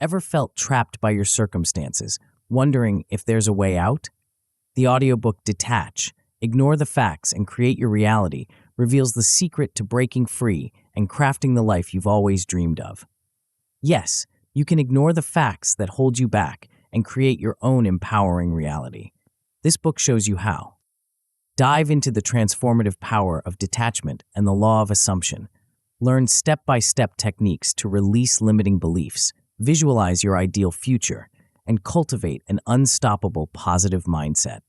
Ever felt trapped by your circumstances, wondering if there's a way out? The audiobook Detach, Ignore the Facts and Create Your Reality reveals the secret to breaking free and crafting the life you've always dreamed of. Yes, you can ignore the facts that hold you back and create your own empowering reality. This book shows you how. Dive into the transformative power of detachment and the law of assumption. Learn step-by-step techniques to release limiting beliefs, visualize your ideal future, and cultivate an unstoppable positive mindset.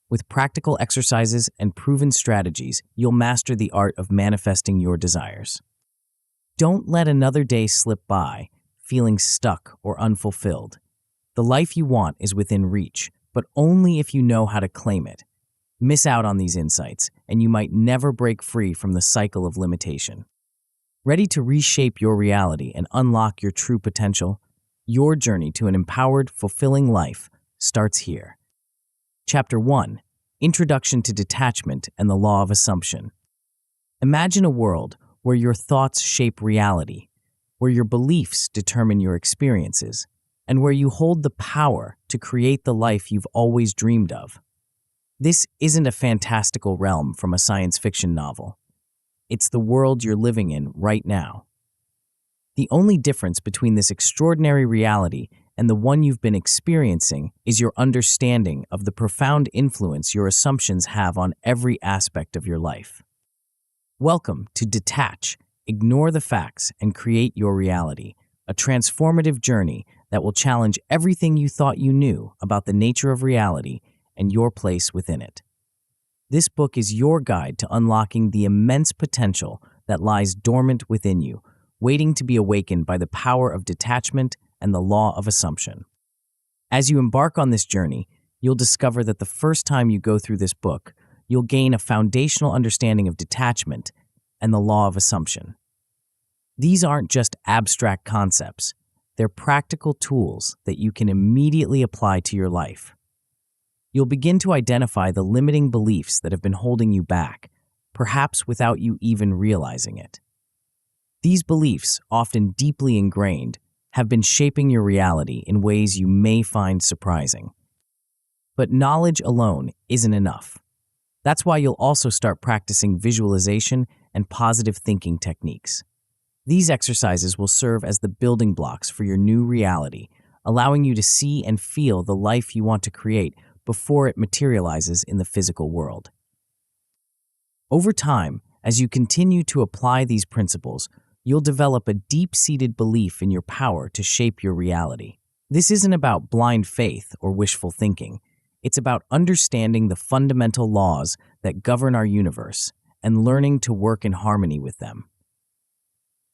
With practical exercises and proven strategies, you'll master the art of manifesting your desires. Don't let another day slip by, feeling stuck or unfulfilled. The life you want is within reach, but only if you know how to claim it. Miss out on these insights, and you might never break free from the cycle of limitation. Ready to reshape your reality and unlock your true potential? Your journey to an empowered, fulfilling life starts here. Chapter 1: Introduction to Detachment and the Law of Assumption. Imagine a world where your thoughts shape reality, where your beliefs determine your experiences, and where you hold the power to create the life you've always dreamed of. This isn't a fantastical realm from a science fiction novel. It's the world you're living in right now. The only difference between this extraordinary reality and the one you've been experiencing is your understanding of the profound influence your assumptions have on every aspect of your life. Welcome to Detach, Ignore the Facts and Create Your Reality, a transformative journey that will challenge everything you thought you knew about the nature of reality and your place within it. This book is your guide to unlocking the immense potential that lies dormant within you, waiting to be awakened by the power of detachment and the law of assumption. As you embark on this journey, you'll discover that the first time you go through this book, you'll gain a foundational understanding of detachment and the law of assumption. These aren't just abstract concepts, they're practical tools that you can immediately apply to your life. You'll begin to identify the limiting beliefs that have been holding you back, perhaps without you even realizing it. These beliefs, often deeply ingrained, have been shaping your reality in ways you may find surprising. But knowledge alone isn't enough. That's why you'll also start practicing visualization and positive thinking techniques. These exercises will serve as the building blocks for your new reality, allowing you to see and feel the life you want to create before it materializes in the physical world. Over time, as you continue to apply these principles, you'll develop a deep-seated belief in your power to shape your reality. This isn't about blind faith or wishful thinking. It's about understanding the fundamental laws that govern our universe and learning to work in harmony with them.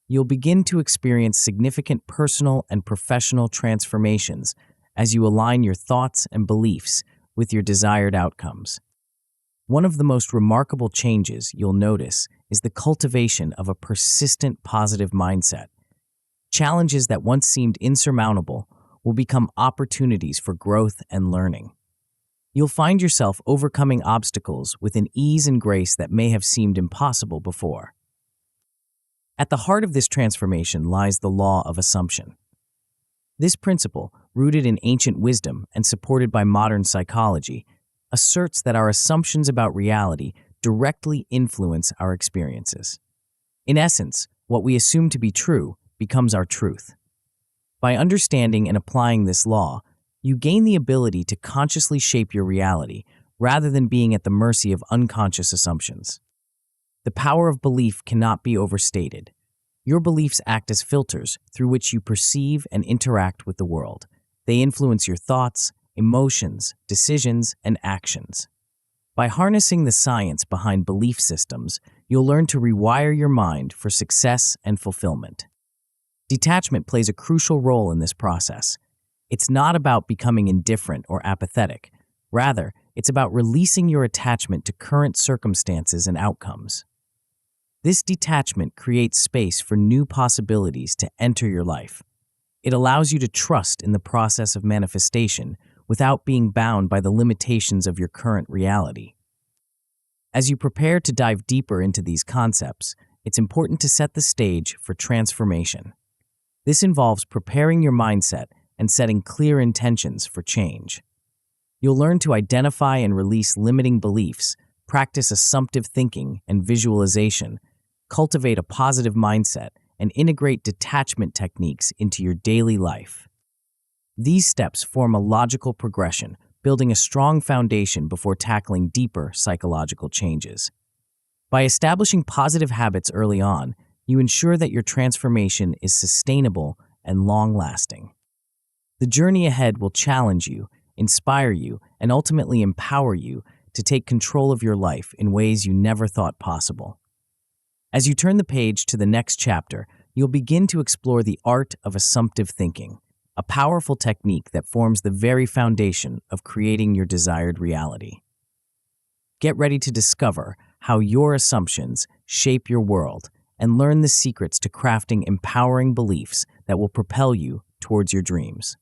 You'll begin to experience significant personal and professional transformations as you align your thoughts and beliefs with your desired outcomes. One of the most remarkable changes you'll notice is the cultivation of a persistent positive mindset. Challenges that once seemed insurmountable will become opportunities for growth and learning. You'll find yourself overcoming obstacles with an ease and grace that may have seemed impossible before. At the heart of this transformation lies the law of assumption. This principle, rooted in ancient wisdom and supported by modern psychology, asserts that our assumptions about reality directly influence our experiences. In essence, what we assume to be true becomes our truth. By understanding and applying this law, you gain the ability to consciously shape your reality rather than being at the mercy of unconscious assumptions. The power of belief cannot be overstated. Your beliefs act as filters through which you perceive and interact with the world. They influence your thoughts, emotions, decisions, and actions. By harnessing the science behind belief systems, you'll learn to rewire your mind for success and fulfillment. Detachment plays a crucial role in this process. It's not about becoming indifferent or apathetic. Rather, it's about releasing your attachment to current circumstances and outcomes. This detachment creates space for new possibilities to enter your life. It allows you to trust in the process of manifestation without being bound by the limitations of your current reality. As you prepare to dive deeper into these concepts, it's important to set the stage for transformation. This involves preparing your mindset and setting clear intentions for change. You'll learn to identify and release limiting beliefs, practice assumptive thinking and visualization, cultivate a positive mindset, and integrate detachment techniques into your daily life. These steps form a logical progression, building a strong foundation before tackling deeper psychological changes. By establishing positive habits early on, you ensure that your transformation is sustainable and long-lasting. The journey ahead will challenge you, inspire you, and ultimately empower you to take control of your life in ways you never thought possible. As you turn the page to the next chapter, you'll begin to explore the art of assumptive thinking, a powerful technique that forms the very foundation of creating your desired reality. Get ready to discover how your assumptions shape your world and learn the secrets to crafting empowering beliefs that will propel you towards your dreams.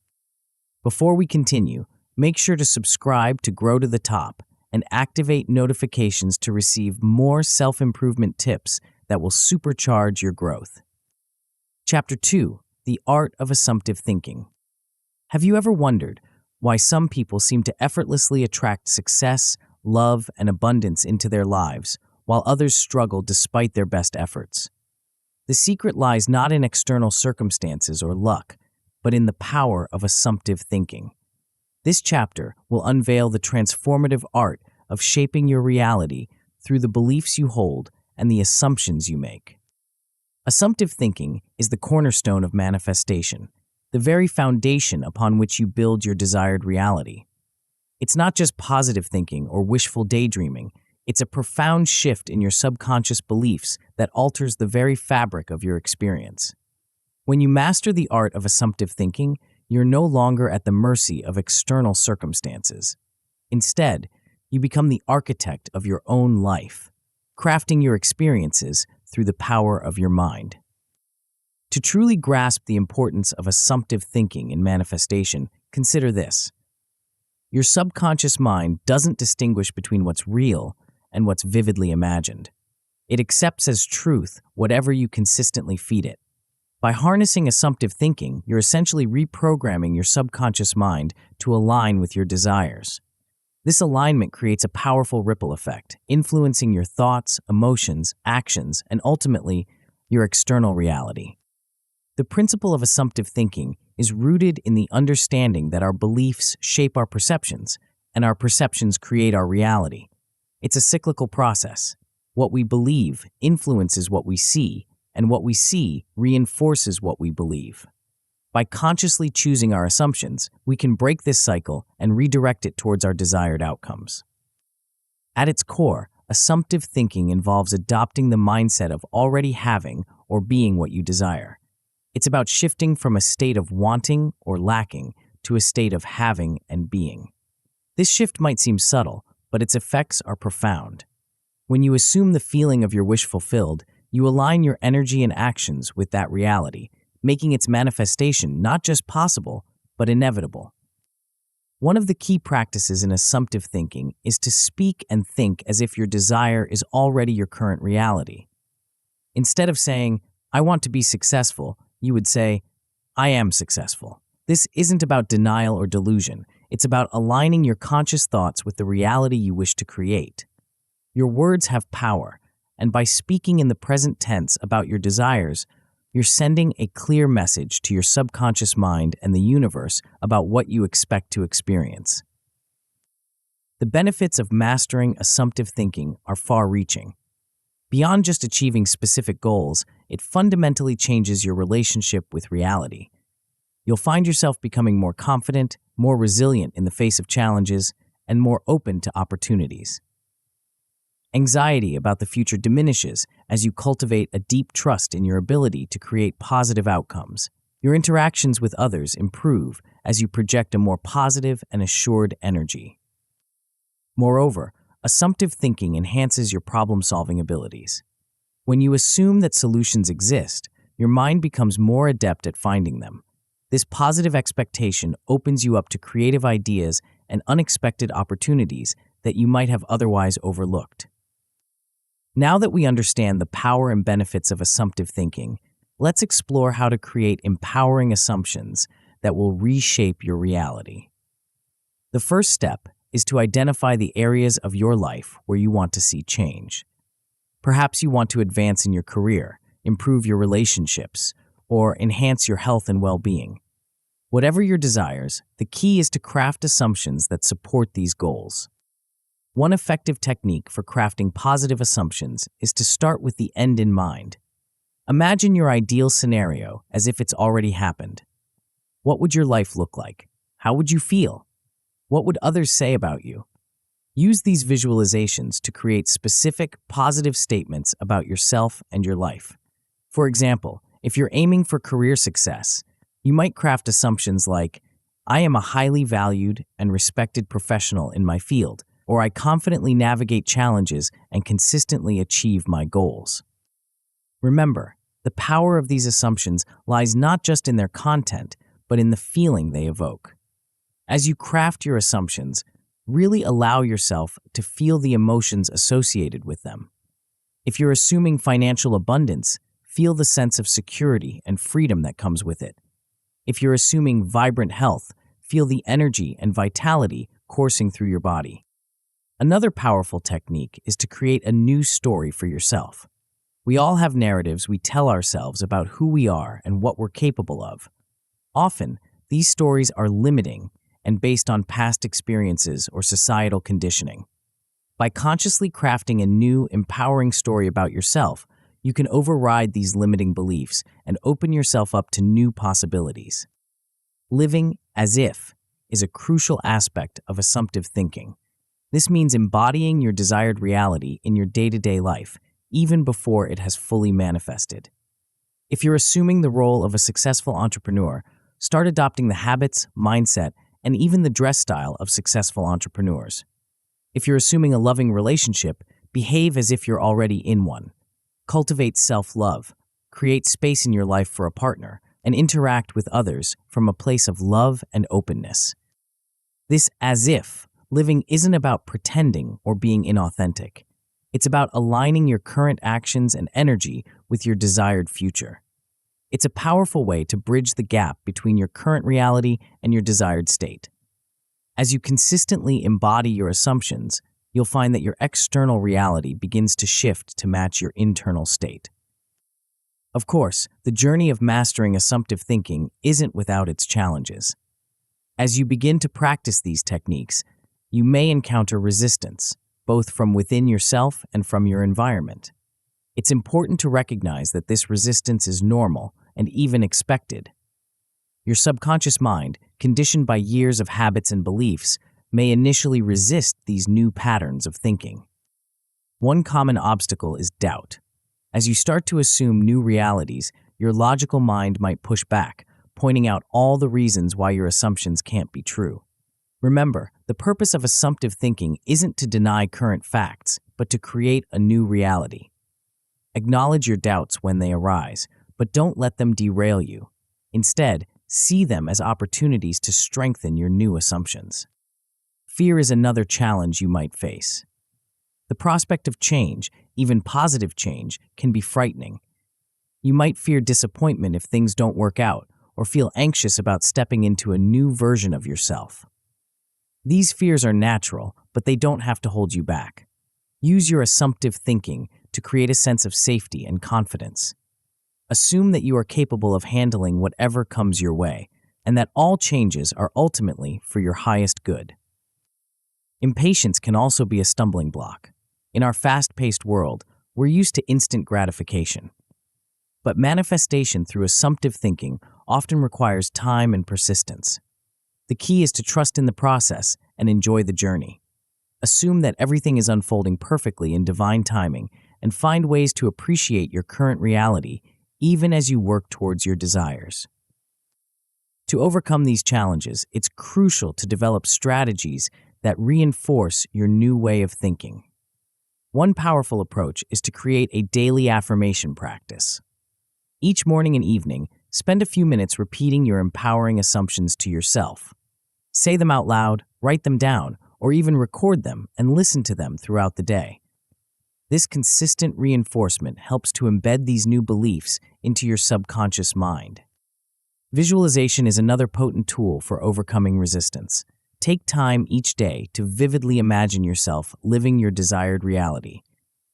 Before we continue, make sure to subscribe to Grow to the Top and activate notifications to receive more self-improvement tips that will supercharge your growth. Chapter 2: The Art of Assumptive Thinking. Have you ever wondered why some people seem to effortlessly attract success, love, and abundance into their lives, while others struggle despite their best efforts? The secret lies not in external circumstances or luck, but in the power of assumptive thinking. This chapter will unveil the transformative art of shaping your reality through the beliefs you hold and the assumptions you make. Assumptive thinking is the cornerstone of manifestation, the very foundation upon which you build your desired reality. It's not just positive thinking or wishful daydreaming, it's a profound shift in your subconscious beliefs that alters the very fabric of your experience. When you master the art of assumptive thinking, you're no longer at the mercy of external circumstances. Instead, you become the architect of your own life, crafting your experiences through the power of your mind. To truly grasp the importance of assumptive thinking in manifestation, consider this. Your subconscious mind doesn't distinguish between what's real and what's vividly imagined. It accepts as truth whatever you consistently feed it. By harnessing assumptive thinking, you're essentially reprogramming your subconscious mind to align with your desires. This alignment creates a powerful ripple effect, influencing your thoughts, emotions, actions, and ultimately, your external reality. The principle of assumptive thinking is rooted in the understanding that our beliefs shape our perceptions, and our perceptions create our reality. It's a cyclical process. What we believe influences what we see, and what we see reinforces what we believe. By consciously choosing our assumptions, we can break this cycle and redirect it towards our desired outcomes. At its core, assumptive thinking involves adopting the mindset of already having or being what you desire. It's about shifting from a state of wanting or lacking to a state of having and being. This shift might seem subtle, but its effects are profound. When you assume the feeling of your wish fulfilled, you align your energy and actions with that reality, making its manifestation not just possible, but inevitable. One of the key practices in assumptive thinking is to speak and think as if your desire is already your current reality. Instead of saying, "I want to be successful," you would say, "I am successful." This isn't about denial or delusion. It's about aligning your conscious thoughts with the reality you wish to create. Your words have power, and by speaking in the present tense about your desires, you're sending a clear message to your subconscious mind and the universe about what you expect to experience. The benefits of mastering assumptive thinking are far-reaching. Beyond just achieving specific goals, it fundamentally changes your relationship with reality. You'll find yourself becoming more confident, more resilient in the face of challenges, and more open to opportunities. Anxiety about the future diminishes as you cultivate a deep trust in your ability to create positive outcomes. Your interactions with others improve as you project a more positive and assured energy. Moreover, assumptive thinking enhances your problem-solving abilities. When you assume that solutions exist, your mind becomes more adept at finding them. This positive expectation opens you up to creative ideas and unexpected opportunities that you might have otherwise overlooked. Now that we understand the power and benefits of assumptive thinking, let's explore how to create empowering assumptions that will reshape your reality. The first step is to identify the areas of your life where you want to see change. Perhaps you want to advance in your career, improve your relationships, or enhance your health and well-being. Whatever your desires, the key is to craft assumptions that support these goals. One effective technique for crafting positive assumptions is to start with the end in mind. Imagine your ideal scenario as if it's already happened. What would your life look like? How would you feel? What would others say about you? Use these visualizations to create specific, positive statements about yourself and your life. For example, if you're aiming for career success, you might craft assumptions like, I am a highly valued and respected professional in my field, or I confidently navigate challenges and consistently achieve my goals. Remember, the power of these assumptions lies not just in their content, but in the feeling they evoke. As you craft your assumptions, really allow yourself to feel the emotions associated with them. If you're assuming financial abundance, feel the sense of security and freedom that comes with it. If you're assuming vibrant health, feel the energy and vitality coursing through your body. Another powerful technique is to create a new story for yourself. We all have narratives we tell ourselves about who we are and what we're capable of. Often, these stories are limiting and based on past experiences or societal conditioning. By consciously crafting a new, empowering story about yourself, you can override these limiting beliefs and open yourself up to new possibilities. Living as if is a crucial aspect of assumptive thinking. This means embodying your desired reality in your day-to-day life, even before it has fully manifested. If you're assuming the role of a successful entrepreneur, start adopting the habits, mindset, and even the dress style of successful entrepreneurs. If you're assuming a loving relationship, behave as if you're already in one. Cultivate self-love, create space in your life for a partner, and interact with others from a place of love and openness. This as-if living isn't about pretending or being inauthentic. It's about aligning your current actions and energy with your desired future. It's a powerful way to bridge the gap between your current reality and your desired state. As you consistently embody your assumptions, you'll find that your external reality begins to shift to match your internal state. Of course, the journey of mastering assumptive thinking isn't without its challenges. As you begin to practice these techniques, you may encounter resistance, both from within yourself and from your environment. It's important to recognize that this resistance is normal and even expected. Your subconscious mind, conditioned by years of habits and beliefs, may initially resist these new patterns of thinking. One common obstacle is doubt. As you start to assume new realities, your logical mind might push back, pointing out all the reasons why your assumptions can't be true. Remember, the purpose of assumptive thinking isn't to deny current facts, but to create a new reality. Acknowledge your doubts when they arise, but don't let them derail you. Instead, see them as opportunities to strengthen your new assumptions. Fear is another challenge you might face. The prospect of change, even positive change, can be frightening. You might fear disappointment if things don't work out, or feel anxious about stepping into a new version of yourself. These fears are natural, but they don't have to hold you back. Use your assumptive thinking to create a sense of safety and confidence. Assume that you are capable of handling whatever comes your way, and that all changes are ultimately for your highest good. Impatience can also be a stumbling block. In our fast-paced world, we're used to instant gratification. But manifestation through assumptive thinking often requires time and persistence. The key is to trust in the process and enjoy the journey. Assume that everything is unfolding perfectly in divine timing and find ways to appreciate your current reality even as you work towards your desires. To overcome these challenges, it's crucial to develop strategies that reinforce your new way of thinking. One powerful approach is to create a daily affirmation practice. Each morning and evening, spend a few minutes repeating your empowering assumptions to yourself. Say them out loud, write them down, or even record them and listen to them throughout the day. This consistent reinforcement helps to embed these new beliefs into your subconscious mind. Visualization is another potent tool for overcoming resistance. Take time each day to vividly imagine yourself living your desired reality.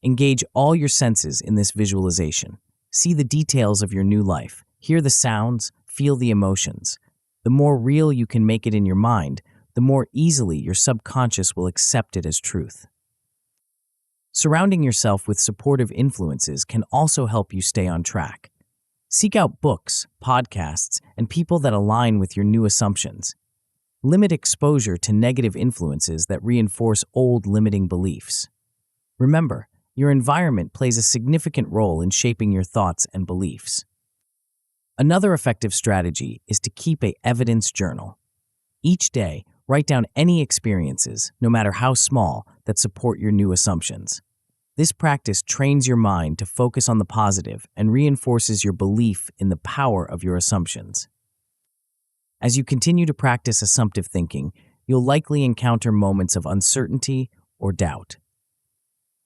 Engage all your senses in this visualization. See the details of your new life, hear the sounds, feel the emotions. The more real you can make it in your mind, the more easily your subconscious will accept it as truth. Surrounding yourself with supportive influences can also help you stay on track. Seek out books, podcasts, and people that align with your new assumptions. Limit exposure to negative influences that reinforce old limiting beliefs. Remember, your environment plays a significant role in shaping your thoughts and beliefs. Another effective strategy is to keep an evidence journal. Each day, write down any experiences, no matter how small, that support your new assumptions. This practice trains your mind to focus on the positive and reinforces your belief in the power of your assumptions. As you continue to practice assumptive thinking, you'll likely encounter moments of uncertainty or doubt.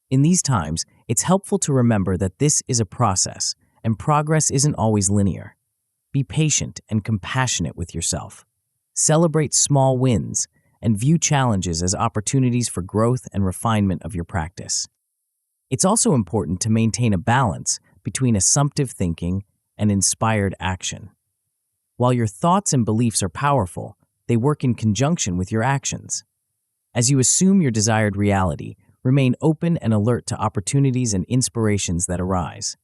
In these times, it's helpful to remember that this is a process, and progress isn't always linear. Be patient and compassionate with yourself. Celebrate small wins and view challenges as opportunities for growth and refinement of your practice. It's also important to maintain a balance between assumptive thinking and inspired action. While your thoughts and beliefs are powerful, they work in conjunction with your actions. As you assume your desired reality, remain open and alert to opportunities and inspirations that arise.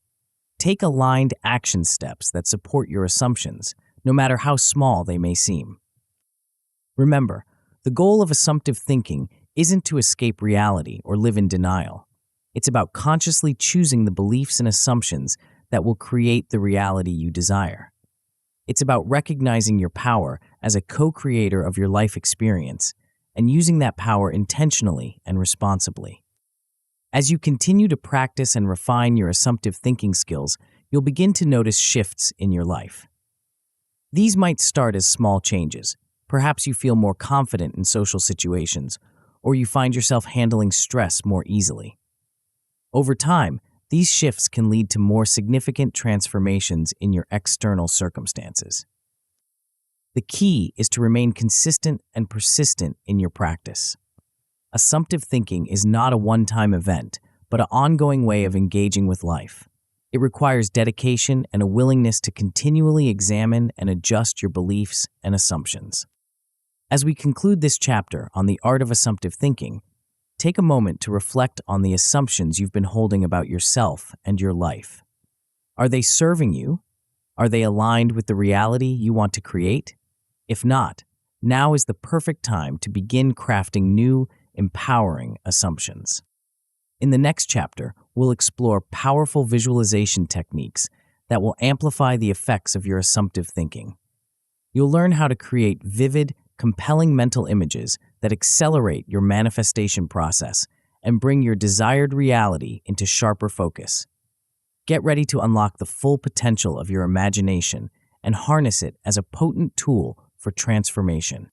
Take aligned action steps that support your assumptions, no matter how small they may seem. Remember, the goal of assumptive thinking isn't to escape reality or live in denial. It's about consciously choosing the beliefs and assumptions that will create the reality you desire. It's about recognizing your power as a co-creator of your life experience and using that power intentionally and responsibly. As you continue to practice and refine your assumptive thinking skills, you'll begin to notice shifts in your life. These might start as small changes. Perhaps you feel more confident in social situations, or you find yourself handling stress more easily. Over time, these shifts can lead to more significant transformations in your external circumstances. The key is to remain consistent and persistent in your practice. Assumptive thinking is not a one-time event, but an ongoing way of engaging with life. It requires dedication and a willingness to continually examine and adjust your beliefs and assumptions. As we conclude this chapter on the art of assumptive thinking, take a moment to reflect on the assumptions you've been holding about yourself and your life. Are they serving you? Are they aligned with the reality you want to create? If not, now is the perfect time to begin crafting new, empowering assumptions. In the next chapter, we'll explore powerful visualization techniques that will amplify the effects of your assumptive thinking. You'll learn how to create vivid, compelling mental images that accelerate your manifestation process and bring your desired reality into sharper focus. Get ready to unlock the full potential of your imagination and harness it as a potent tool for transformation.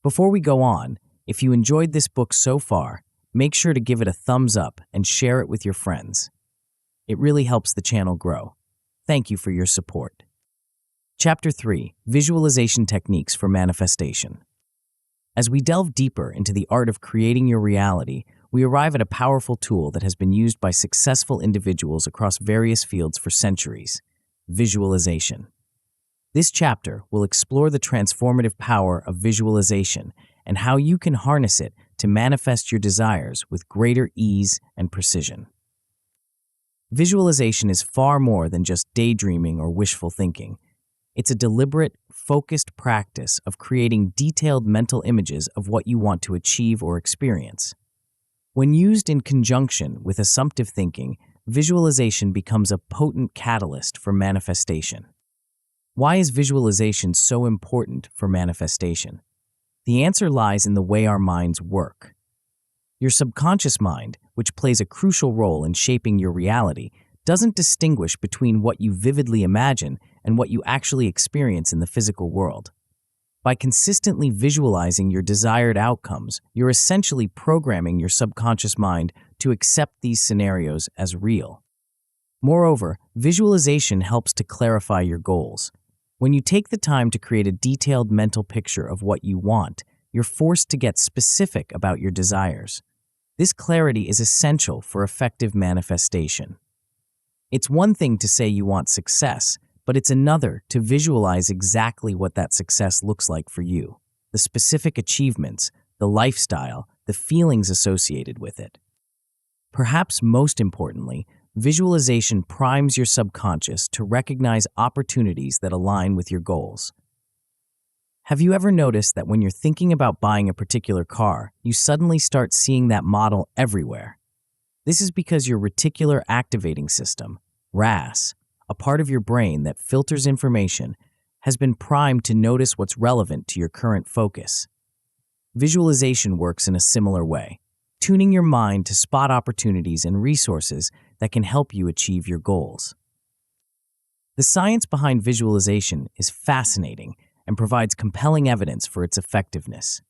Before we go on, if you enjoyed this book so far, make sure to give it a thumbs up and share it with your friends. It really helps the channel grow. Thank you for your support. Chapter 3: Visualization Techniques for Manifestation. As we delve deeper into the art of creating your reality, we arrive at a powerful tool that has been used by successful individuals across various fields for centuries: visualization. This chapter will explore the transformative power of visualization and how you can harness it to manifest your desires with greater ease and precision. Visualization is far more than just daydreaming or wishful thinking. It's a deliberate, focused practice of creating detailed mental images of what you want to achieve or experience. When used in conjunction with assumptive thinking, visualization becomes a potent catalyst for manifestation. Why is visualization so important for manifestation? The answer lies in the way our minds work. Your subconscious mind, which plays a crucial role in shaping your reality, doesn't distinguish between what you vividly imagine and what you actually experience in the physical world. By consistently visualizing your desired outcomes, you're essentially programming your subconscious mind to accept these scenarios as real. Moreover, visualization helps to clarify your goals. When you take the time to create a detailed mental picture of what you want, you're forced to get specific about your desires. This clarity is essential for effective manifestation. It's one thing to say you want success, but it's another to visualize exactly what that success looks like for you, the specific achievements, the lifestyle, the feelings associated with it. Perhaps most importantly, visualization primes your subconscious to recognize opportunities that align with your goals. Have you ever noticed that when you're thinking about buying a particular car, you suddenly start seeing that model everywhere? This is because your reticular activating system, RAS, a part of your brain that filters information, has been primed to notice what's relevant to your current focus. Visualization works in a similar way, tuning your mind to spot opportunities and resources that can help you achieve your goals. The science behind visualization is fascinating and provides compelling evidence for its effectiveness.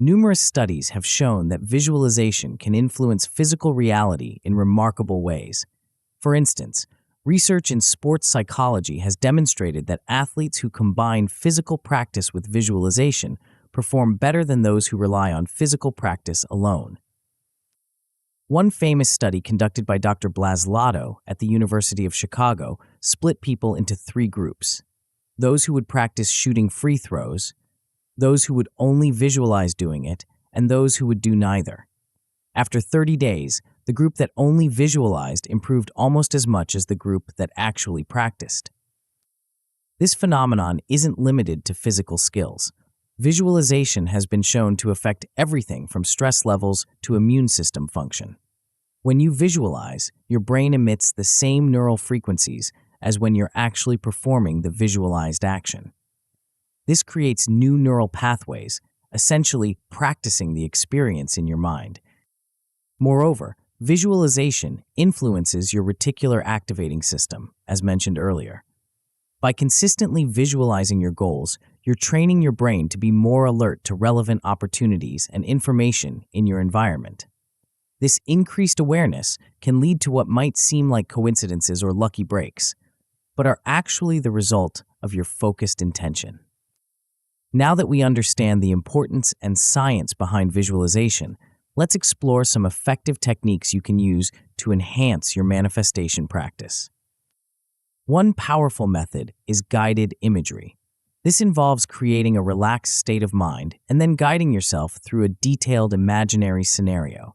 Numerous studies have shown that visualization can influence physical reality in remarkable ways. For instance, research in sports psychology has demonstrated that athletes who combine physical practice with visualization perform better than those who rely on physical practice alone. One famous study conducted by Dr. Blaslato at the University of Chicago split people into 3 groups: those who would practice shooting free throws, those who would only visualize doing it, and those who would do neither. After 30 days, the group that only visualized improved almost as much as the group that actually practiced. This phenomenon isn't limited to physical skills. Visualization has been shown to affect everything from stress levels to immune system function. When you visualize, your brain emits the same neural frequencies as when you're actually performing the visualized action. This creates new neural pathways, essentially practicing the experience in your mind. Moreover, visualization influences your reticular activating system, as mentioned earlier. By consistently visualizing your goals, you're training your brain to be more alert to relevant opportunities and information in your environment. This increased awareness can lead to what might seem like coincidences or lucky breaks, but are actually the result of your focused intention. Now that we understand the importance and science behind visualization, let's explore some effective techniques you can use to enhance your manifestation practice. One powerful method is guided imagery. This involves creating a relaxed state of mind and then guiding yourself through a detailed imaginary scenario.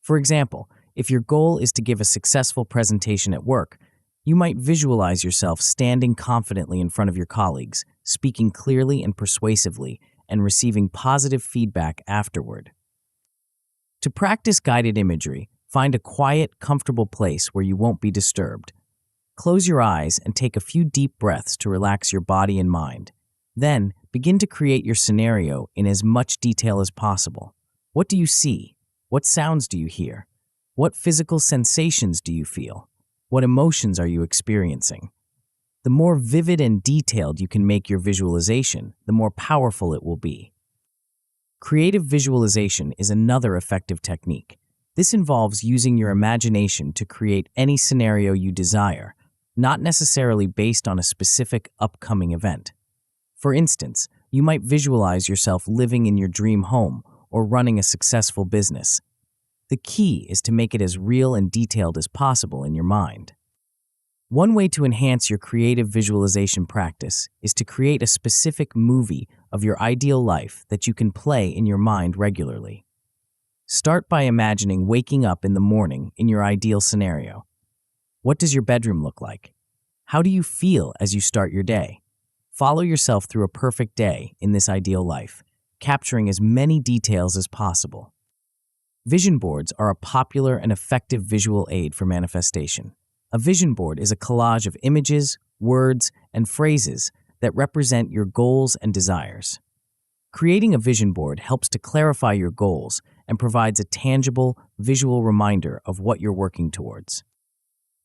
For example, if your goal is to give a successful presentation at work, you might visualize yourself standing confidently in front of your colleagues, speaking clearly and persuasively, and receiving positive feedback afterward. To practice guided imagery, find a quiet, comfortable place where you won't be disturbed. Close your eyes and take a few deep breaths to relax your body and mind. Then, begin to create your scenario in as much detail as possible. What do you see? What sounds do you hear? What physical sensations do you feel? What emotions are you experiencing? The more vivid and detailed you can make your visualization, the more powerful it will be. Creative visualization is another effective technique. This involves using your imagination to create any scenario you desire, not necessarily based on a specific upcoming event. For instance, you might visualize yourself living in your dream home or running a successful business. The key is to make it as real and detailed as possible in your mind. One way to enhance your creative visualization practice is to create a specific movie of your ideal life that you can play in your mind regularly. Start by imagining waking up in the morning in your ideal scenario. What does your bedroom look like? How do you feel as you start your day? Follow yourself through a perfect day in this ideal life, capturing as many details as possible. Vision boards are a popular and effective visual aid for manifestation. A vision board is a collage of images, words, and phrases that represent your goals and desires. Creating a vision board helps to clarify your goals and provides a tangible, visual reminder of what you're working towards.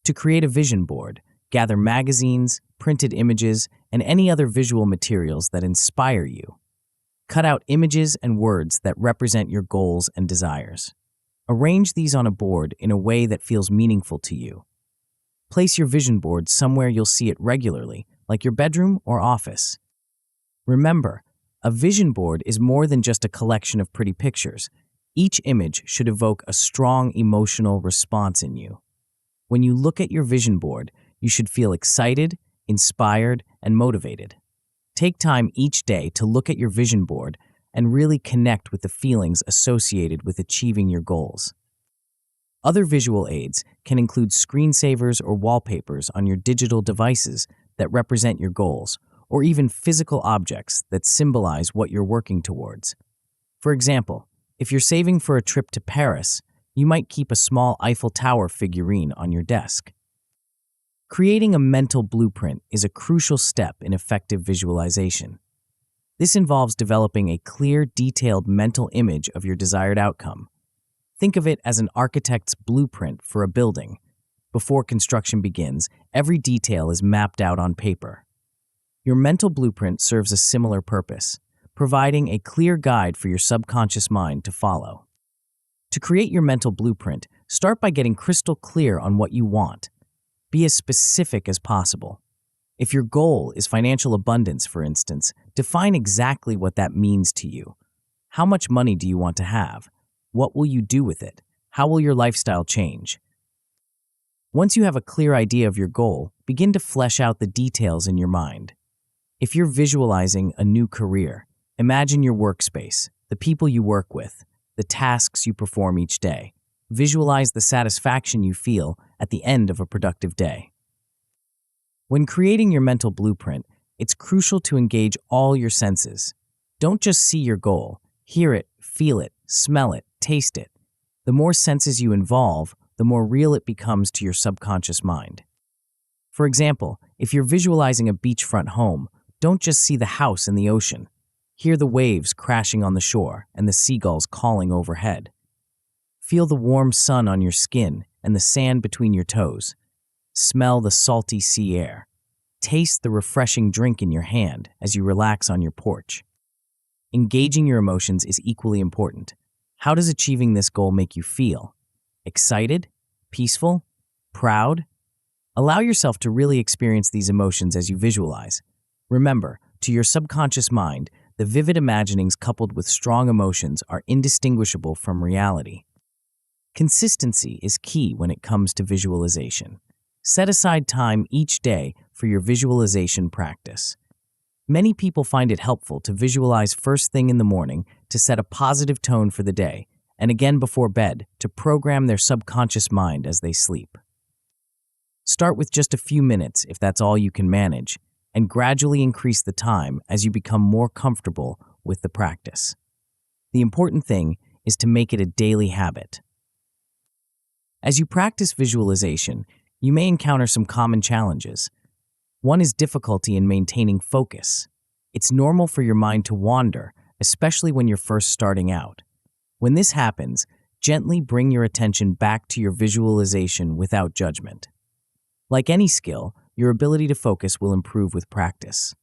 To create a vision board, gather magazines, printed images, and any other visual materials that inspire you. Cut out images and words that represent your goals and desires. Arrange these on a board in a way that feels meaningful to you. Place your vision board somewhere you'll see it regularly, like your bedroom or office. Remember, a vision board is more than just a collection of pretty pictures. Each image should evoke a strong emotional response in you. When you look at your vision board, you should feel excited, inspired, and motivated. Take time each day to look at your vision board and really connect with the feelings associated with achieving your goals. Other visual aids can include screensavers or wallpapers on your digital devices that represent your goals, or even physical objects that symbolize what you're working towards. For example, if you're saving for a trip to Paris, you might keep a small Eiffel Tower figurine on your desk. Creating a mental blueprint is a crucial step in effective visualization. This involves developing a clear, detailed mental image of your desired outcome. Think of it as an architect's blueprint for a building. Before construction begins, every detail is mapped out on paper. Your mental blueprint serves a similar purpose, providing a clear guide for your subconscious mind to follow. To create your mental blueprint, start by getting crystal clear on what you want. Be as specific as possible. If your goal is financial abundance, for instance, define exactly what that means to you. How much money do you want to have? What will you do with it? How will your lifestyle change? Once you have a clear idea of your goal, begin to flesh out the details in your mind. If you're visualizing a new career, imagine your workspace, the people you work with, the tasks you perform each day. Visualize the satisfaction you feel at the end of a productive day. When creating your mental blueprint, it's crucial to engage all your senses. Don't just see your goal. Hear it, feel it, smell it, taste it. The more senses you involve, the more real it becomes to your subconscious mind. For example, if you're visualizing a beachfront home, don't just see the house and the ocean. Hear the waves crashing on the shore and the seagulls calling overhead. Feel the warm sun on your skin and the sand between your toes. Smell the salty sea air. Taste the refreshing drink in your hand as you relax on your porch. Engaging your emotions is equally important. How does achieving this goal make you feel? Excited? Peaceful? Proud? Allow yourself to really experience these emotions as you visualize. Remember, to your subconscious mind, the vivid imaginings coupled with strong emotions are indistinguishable from reality. Consistency is key when it comes to visualization. Set aside time each day for your visualization practice. Many people find it helpful to visualize first thing in the morning to set a positive tone for the day, and again before bed to program their subconscious mind as they sleep. Start with just a few minutes if that's all you can manage, and gradually increase the time as you become more comfortable with the practice. The important thing is to make it a daily habit. As you practice visualization, you may encounter some common challenges. One is difficulty in maintaining focus. It's normal for your mind to wander, especially when you're first starting out. When this happens, gently bring your attention back to your visualization without judgment. Like any skill, your ability to focus will improve with practice.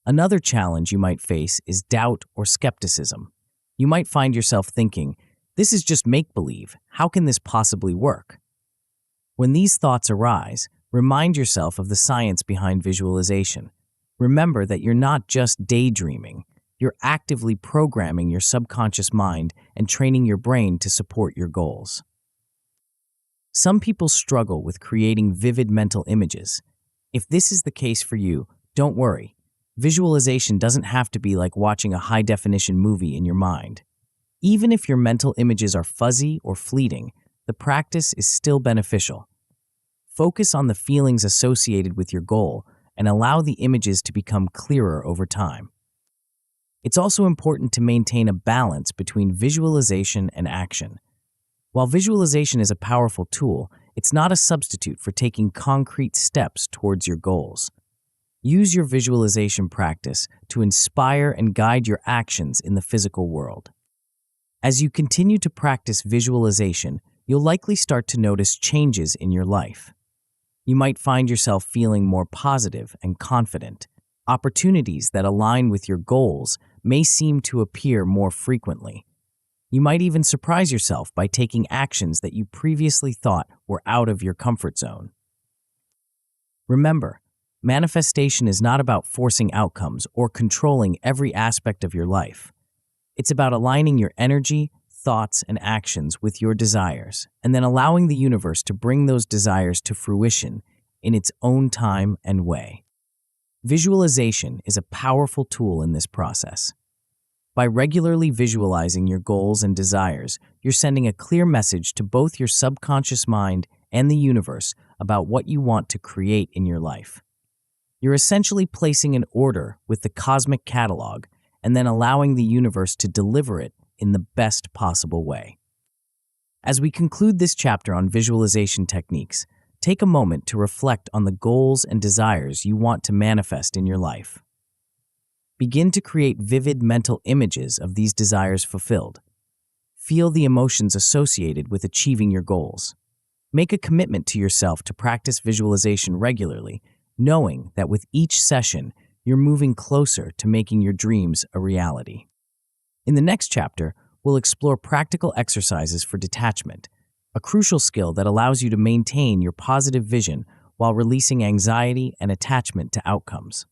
Another challenge you might face is doubt or skepticism. You might find yourself thinking, "This is just make-believe. How can this possibly work?" When these thoughts arise, remind yourself of the science behind visualization. Remember that you're not just daydreaming. You're actively programming your subconscious mind and training your brain to support your goals. Some people struggle with creating vivid mental images. If this is the case for you, don't worry. Visualization doesn't have to be like watching a high-definition movie in your mind. Even if your mental images are fuzzy or fleeting, the practice is still beneficial. Focus on the feelings associated with your goal and allow the images to become clearer over time. It's also important to maintain a balance between visualization and action. While visualization is a powerful tool, it's not a substitute for taking concrete steps towards your goals. Use your visualization practice to inspire and guide your actions in the physical world. As you continue to practice visualization, you'll likely start to notice changes in your life. You might find yourself feeling more positive and confident. Opportunities that align with your goals may seem to appear more frequently. You might even surprise yourself by taking actions that you previously thought were out of your comfort zone. Remember, manifestation is not about forcing outcomes or controlling every aspect of your life. It's about aligning your energy, thoughts, and actions with your desires, and then allowing the universe to bring those desires to fruition in its own time and way. Visualization is a powerful tool in this process. By regularly visualizing your goals and desires, you're sending a clear message to both your subconscious mind and the universe about what you want to create in your life. You're essentially placing an order with the cosmic catalog and then allowing the universe to deliver it in the best possible way. As we conclude this chapter on visualization techniques, take a moment to reflect on the goals and desires you want to manifest in your life. Begin to create vivid mental images of these desires fulfilled. Feel the emotions associated with achieving your goals. Make a commitment to yourself to practice visualization regularly, knowing that with each session, you're moving closer to making your dreams a reality. In the next chapter, we'll explore practical exercises for detachment, a crucial skill that allows you to maintain your positive vision while releasing anxiety and attachment to outcomes.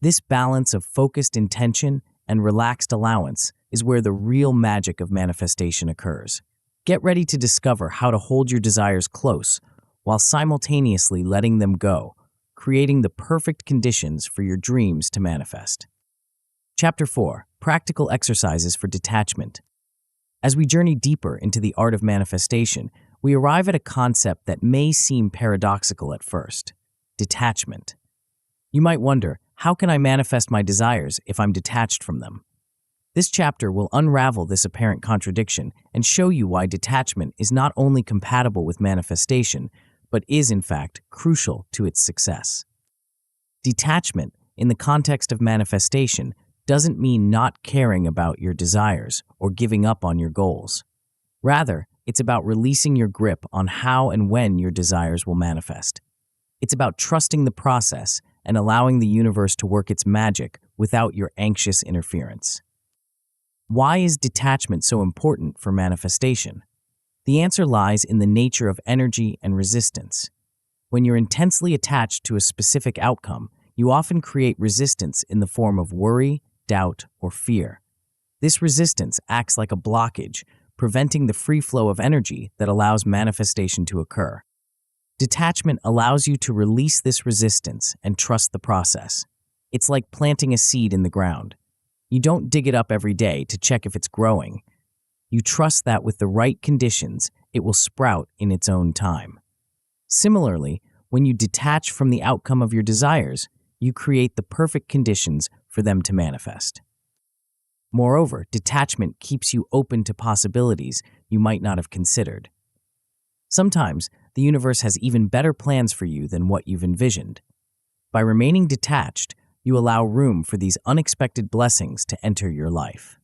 This balance of focused intention and relaxed allowance is where the real magic of manifestation occurs. Get ready to discover how to hold your desires close while simultaneously letting them go, creating the perfect conditions for your dreams to manifest. Chapter 4: Practical Exercises for Detachment. As we journey deeper into the art of manifestation, we arrive at a concept that may seem paradoxical at first: detachment. You might wonder, how can I manifest my desires if I'm detached from them? This chapter will unravel this apparent contradiction and show you why detachment is not only compatible with manifestation, but is in fact crucial to its success. Detachment, in the context of manifestation, doesn't mean not caring about your desires or giving up on your goals. Rather, it's about releasing your grip on how and when your desires will manifest. It's about trusting the process and allowing the universe to work its magic without your anxious interference. Why is detachment so important for manifestation? The answer lies in the nature of energy and resistance. When you're intensely attached to a specific outcome, you often create resistance in the form of worry, doubt, or fear. This resistance acts like a blockage, preventing the free flow of energy that allows manifestation to occur. Detachment allows you to release this resistance and trust the process. It's like planting a seed in the ground. You don't dig it up every day to check if it's growing. You trust that with the right conditions, it will sprout in its own time. Similarly, when you detach from the outcome of your desires, you create the perfect conditions for them to manifest. Moreover, detachment keeps you open to possibilities you might not have considered. Sometimes, the universe has even better plans for you than what you've envisioned. By remaining detached, you allow room for these unexpected blessings to enter your life.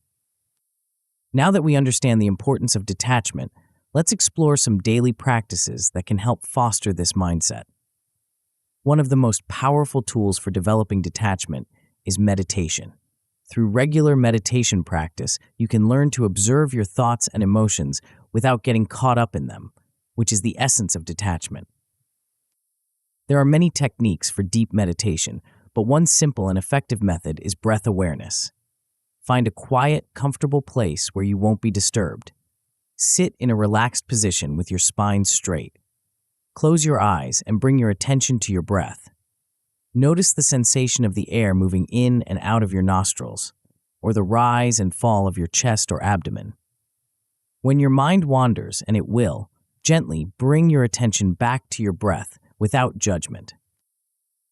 Now that we understand the importance of detachment, let's explore some daily practices that can help foster this mindset. One of the most powerful tools for developing detachment is meditation. Through regular meditation practice, you can learn to observe your thoughts and emotions without getting caught up in them, which is the essence of detachment. There are many techniques for deep meditation, but one simple and effective method is breath awareness. Find a quiet, comfortable place where you won't be disturbed. Sit in a relaxed position with your spine straight. Close your eyes and bring your attention to your breath. Notice the sensation of the air moving in and out of your nostrils, or the rise and fall of your chest or abdomen. When your mind wanders, and it will, gently bring your attention back to your breath without judgment.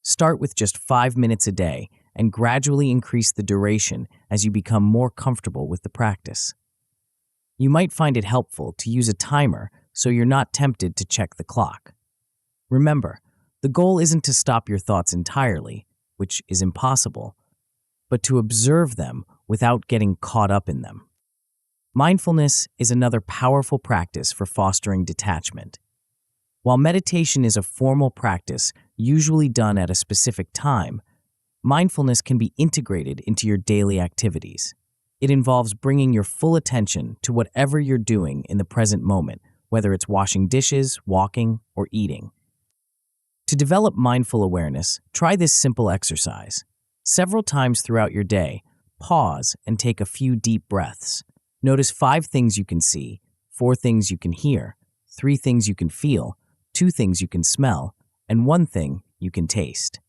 Start with just 5 minutes a day and gradually increase the duration as you become more comfortable with the practice. You might find it helpful to use a timer so you're not tempted to check the clock. Remember, the goal isn't to stop your thoughts entirely, which is impossible, but to observe them without getting caught up in them. Mindfulness is another powerful practice for fostering detachment. While meditation is a formal practice usually done at a specific time, mindfulness can be integrated into your daily activities. It involves bringing your full attention to whatever you're doing in the present moment, whether it's washing dishes, walking, or eating. To develop mindful awareness, try this simple exercise. Several times throughout your day, pause and take a few deep breaths. Notice 5 things you can see, 4 things you can hear, 3 things you can feel, 2 things you can smell, and 1 thing you can taste.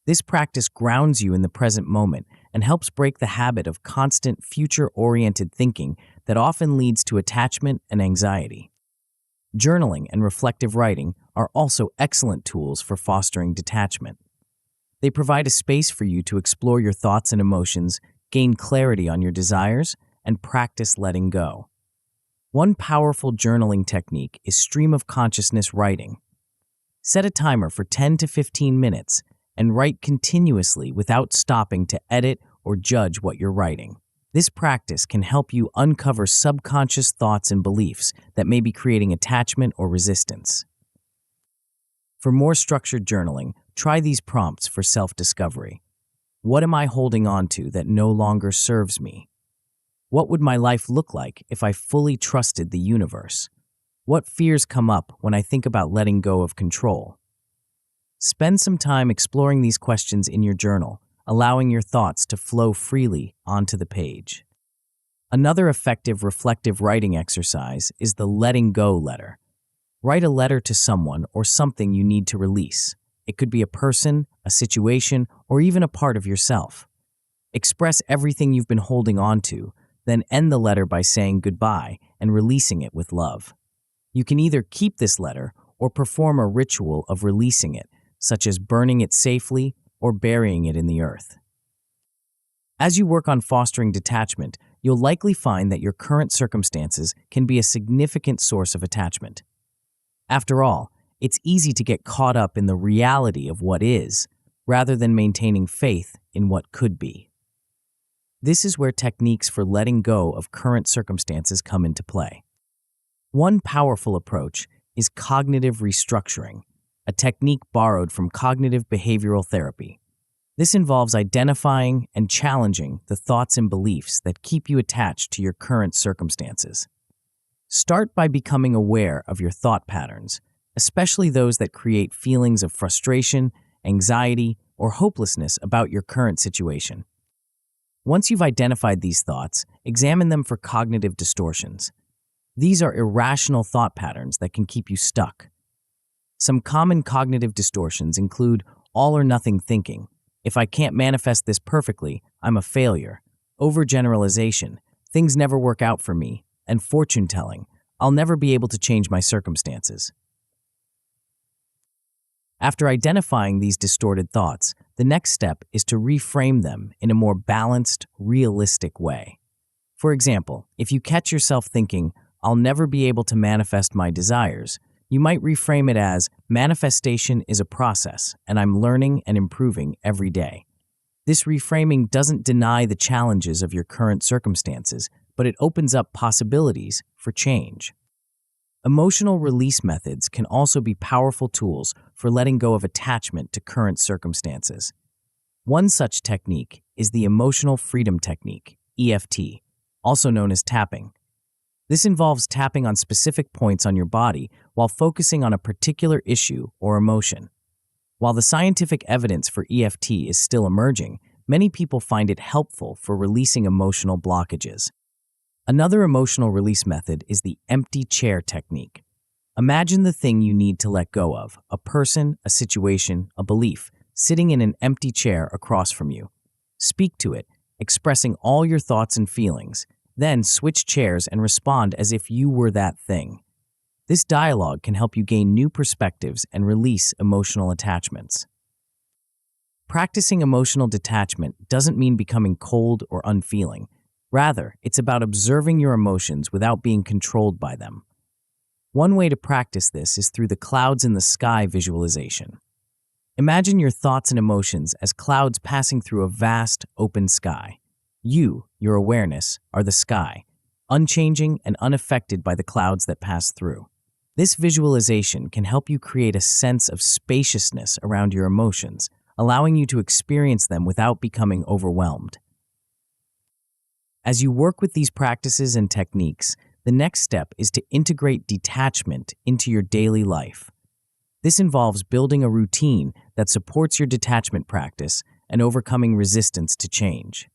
This practice grounds you in the present moment and helps break the habit of constant future-oriented thinking that often leads to attachment and anxiety. Journaling and reflective writing are also excellent tools for fostering detachment. They provide a space for you to explore your thoughts and emotions, gain clarity on your desires, and practice letting go. One powerful journaling technique is stream of consciousness writing. Set a timer for 10 to 15 minutes and write continuously without stopping to edit or judge what you're writing. This practice can help you uncover subconscious thoughts and beliefs that may be creating attachment or resistance. For more structured journaling, try these prompts for self-discovery. What am I holding on to that no longer serves me? What would my life look like if I fully trusted the universe? What fears come up when I think about letting go of control? Spend some time exploring these questions in your journal, allowing your thoughts to flow freely onto the page. Another effective reflective writing exercise is the letting go letter. Write a letter to someone or something you need to release. It could be a person, a situation, or even a part of yourself. Express everything you've been holding on to, then end the letter by saying goodbye and releasing it with love. You can either keep this letter or perform a ritual of releasing it, such as burning it safely or burying it in the earth. As you work on fostering detachment, you'll likely find that your current circumstances can be a significant source of attachment. After all, it's easy to get caught up in the reality of what is, rather than maintaining faith in what could be. This is where techniques for letting go of current circumstances come into play. One powerful approach is cognitive restructuring, a technique borrowed from cognitive behavioral therapy. This involves identifying and challenging the thoughts and beliefs that keep you attached to your current circumstances. Start by becoming aware of your thought patterns, especially those that create feelings of frustration, anxiety, or hopelessness about your current situation. Once you've identified these thoughts, examine them for cognitive distortions. These are irrational thought patterns that can keep you stuck. Some common cognitive distortions include all-or-nothing thinking. If I can't manifest this perfectly, I'm a failure. Overgeneralization. Things never work out for me. And fortune-telling. I'll never be able to change my circumstances. After identifying these distorted thoughts, the next step is to reframe them in a more balanced, realistic way. For example, if you catch yourself thinking, "I'll never be able to manifest my desires," you might reframe it as, "Manifestation is a process, and I'm learning and improving every day." This reframing doesn't deny the challenges of your current circumstances, but it opens up possibilities for change. Emotional release methods can also be powerful tools for letting go of attachment to current circumstances. One such technique is the Emotional Freedom Technique, EFT, also known as tapping. This involves tapping on specific points on your body while focusing on a particular issue or emotion. While the scientific evidence for EFT is still emerging, many people find it helpful for releasing emotional blockages. Another emotional release method is the empty chair technique. Imagine the thing you need to let go of, a person, a situation, a belief, sitting in an empty chair across from you. Speak to it, expressing all your thoughts and feelings, then switch chairs and respond as if you were that thing. This dialogue can help you gain new perspectives and release emotional attachments. Practicing emotional detachment doesn't mean becoming cold or unfeeling. Rather, it's about observing your emotions without being controlled by them. One way to practice this is through the clouds in the sky visualization. Imagine your thoughts and emotions as clouds passing through a vast, open sky. You, your awareness, are the sky, unchanging and unaffected by the clouds that pass through. This visualization can help you create a sense of spaciousness around your emotions, allowing you to experience them without becoming overwhelmed. As you work with these practices and techniques, the next step is to integrate detachment into your daily life. This involves building a routine that supports your detachment practice and overcoming resistance to change.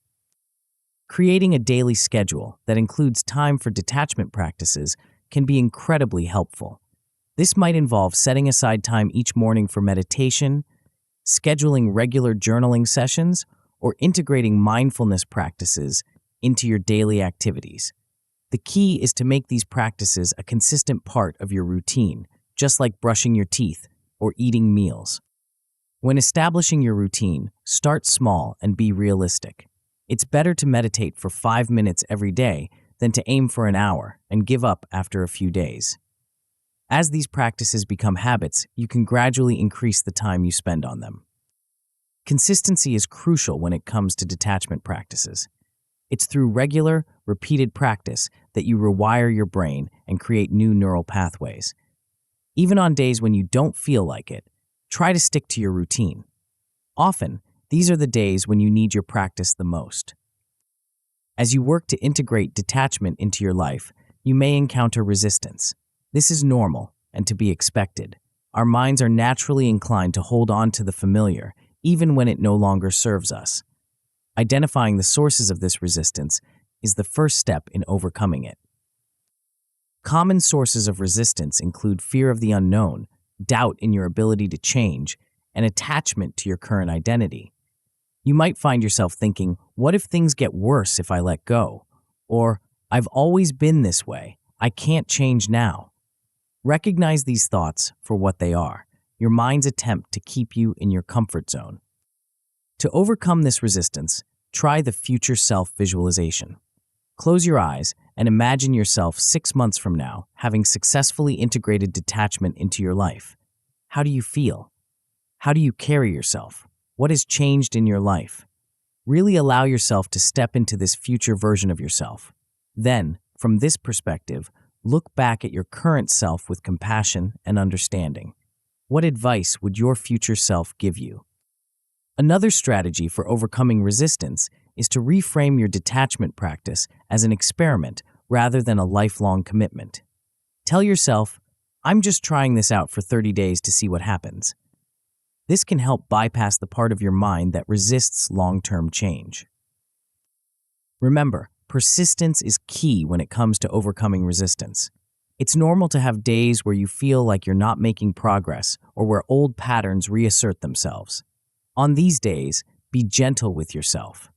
Creating a daily schedule that includes time for detachment practices can be incredibly helpful. This might involve setting aside time each morning for meditation, scheduling regular journaling sessions, or integrating mindfulness practices into your daily activities. The key is to make these practices a consistent part of your routine, just like brushing your teeth or eating meals. When establishing your routine, start small and be realistic. It's better to meditate for 5 minutes every day than to aim for an hour and give up after a few days. As these practices become habits, you can gradually increase the time you spend on them. Consistency is crucial when it comes to detachment practices. It's through regular, repeated practice that you rewire your brain and create new neural pathways. Even on days when you don't feel like it, try to stick to your routine. Often, these are the days when you need your practice the most. As you work to integrate detachment into your life, you may encounter resistance. This is normal and to be expected. Our minds are naturally inclined to hold on to the familiar, even when it no longer serves us. Identifying the sources of this resistance is the first step in overcoming it. Common sources of resistance include fear of the unknown, doubt in your ability to change, and attachment to your current identity. You might find yourself thinking, what if things get worse if I let go? Or, I've always been this way, I can't change now. Recognize these thoughts for what they are, your mind's attempt to keep you in your comfort zone. To overcome this resistance, try the future self visualization. Close your eyes and imagine yourself 6 months from now having successfully integrated detachment into your life. How do you feel? How do you carry yourself? What has changed in your life? Really allow yourself to step into this future version of yourself. Then, from this perspective, look back at your current self with compassion and understanding. What advice would your future self give you? Another strategy for overcoming resistance is to reframe your detachment practice as an experiment rather than a lifelong commitment. Tell yourself, I'm just trying this out for 30 days to see what happens. This can help bypass the part of your mind that resists long-term change. Remember, persistence is key when it comes to overcoming resistance. It's normal to have days where you feel like you're not making progress or where old patterns reassert themselves. On these days, be gentle with yourself.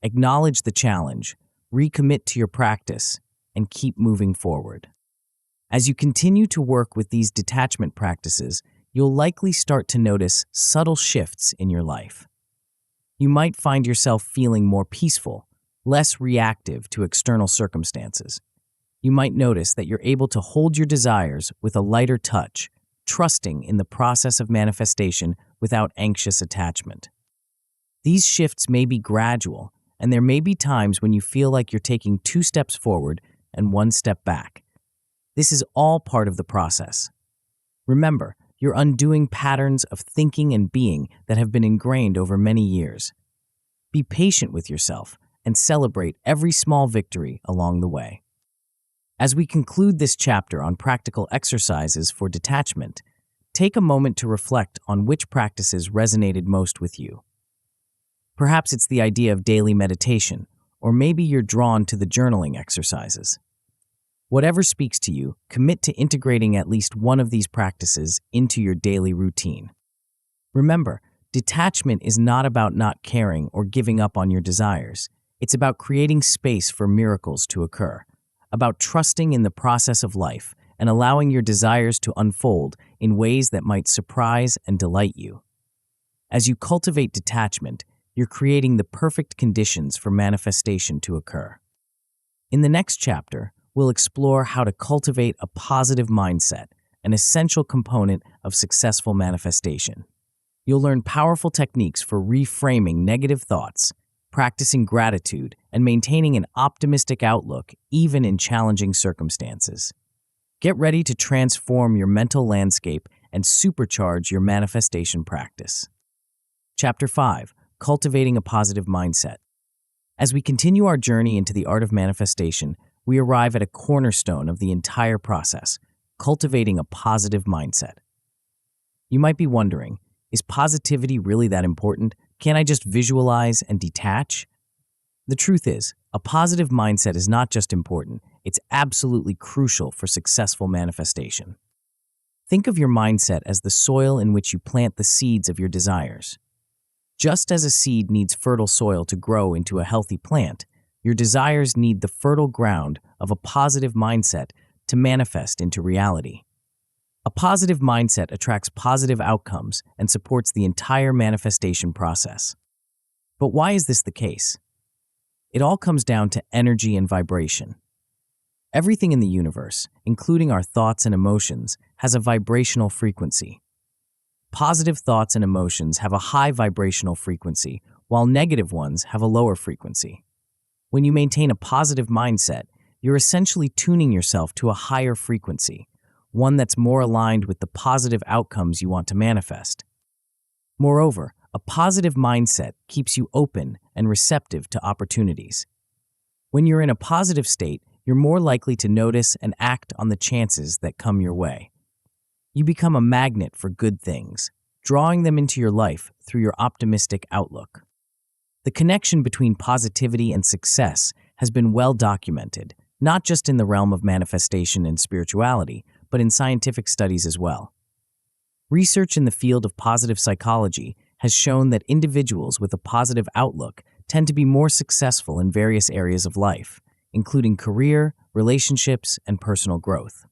Acknowledge the challenge, recommit to your practice, and keep moving forward. As you continue to work with these detachment practices, you'll likely start to notice subtle shifts in your life. You might find yourself feeling more peaceful, less reactive to external circumstances. You might notice that you're able to hold your desires with a lighter touch, trusting in the process of manifestation without anxious attachment. These shifts may be gradual, and there may be times when you feel like you're taking 2 steps forward and 1 step back. This is all part of the process. Remember, you're undoing patterns of thinking and being that have been ingrained over many years. Be patient with yourself and celebrate every small victory along the way. As we conclude this chapter on practical exercises for detachment, take a moment to reflect on which practices resonated most with you. Perhaps it's the idea of daily meditation, or maybe you're drawn to the journaling exercises. Whatever speaks to you, commit to integrating at least one of these practices into your daily routine. Remember, detachment is not about not caring or giving up on your desires. It's about creating space for miracles to occur, about trusting in the process of life and allowing your desires to unfold in ways that might surprise and delight you. As you cultivate detachment, you're creating the perfect conditions for manifestation to occur. In the next chapter, we'll explore how to cultivate a positive mindset, an essential component of successful manifestation. You'll learn powerful techniques for reframing negative thoughts, practicing gratitude, and maintaining an optimistic outlook even in challenging circumstances. Get ready to transform your mental landscape and supercharge your manifestation practice. Chapter 5. Cultivating a Positive Mindset. As we continue our journey into the art of manifestation, we arrive at a cornerstone of the entire process, cultivating a positive mindset. You might be wondering, is positivity really that important? Can't I just visualize and detach? The truth is, a positive mindset is not just important, it's absolutely crucial for successful manifestation. Think of your mindset as the soil in which you plant the seeds of your desires. Just as a seed needs fertile soil to grow into a healthy plant, your desires need the fertile ground of a positive mindset to manifest into reality. A positive mindset attracts positive outcomes and supports the entire manifestation process. But why is this the case? It all comes down to energy and vibration. Everything in the universe, including our thoughts and emotions, has a vibrational frequency. Positive thoughts and emotions have a high vibrational frequency, while negative ones have a lower frequency. When you maintain a positive mindset, you're essentially tuning yourself to a higher frequency, one that's more aligned with the positive outcomes you want to manifest. Moreover, a positive mindset keeps you open and receptive to opportunities. When you're in a positive state, you're more likely to notice and act on the chances that come your way. You become a magnet for good things, drawing them into your life through your optimistic outlook. The connection between positivity and success has been well documented, not just in the realm of manifestation and spirituality, but in scientific studies as well. Research in the field of positive psychology has shown that individuals with a positive outlook tend to be more successful in various areas of life, including career, relationships, and personal growth.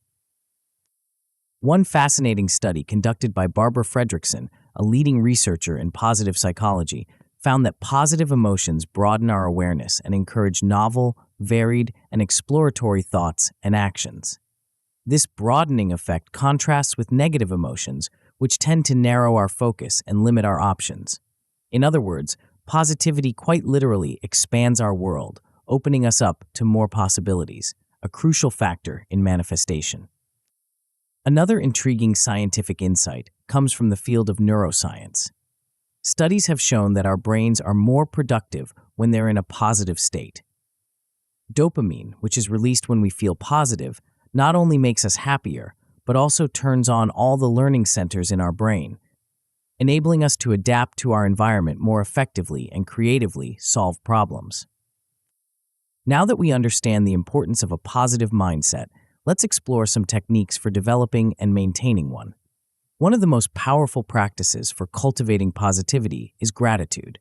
One fascinating study conducted by Barbara Fredrickson, a leading researcher in positive psychology, found that positive emotions broaden our awareness and encourage novel, varied, and exploratory thoughts and actions. This broadening effect contrasts with negative emotions, which tend to narrow our focus and limit our options. In other words, positivity quite literally expands our world, opening us up to more possibilities, a crucial factor in manifestation. Another intriguing scientific insight comes from the field of neuroscience. Studies have shown that our brains are more productive when they're in a positive state. Dopamine, which is released when we feel positive, not only makes us happier, but also turns on all the learning centers in our brain, enabling us to adapt to our environment more effectively and creatively solve problems. Now that we understand the importance of a positive mindset, let's explore some techniques for developing and maintaining one. One of the most powerful practices for cultivating positivity is gratitude.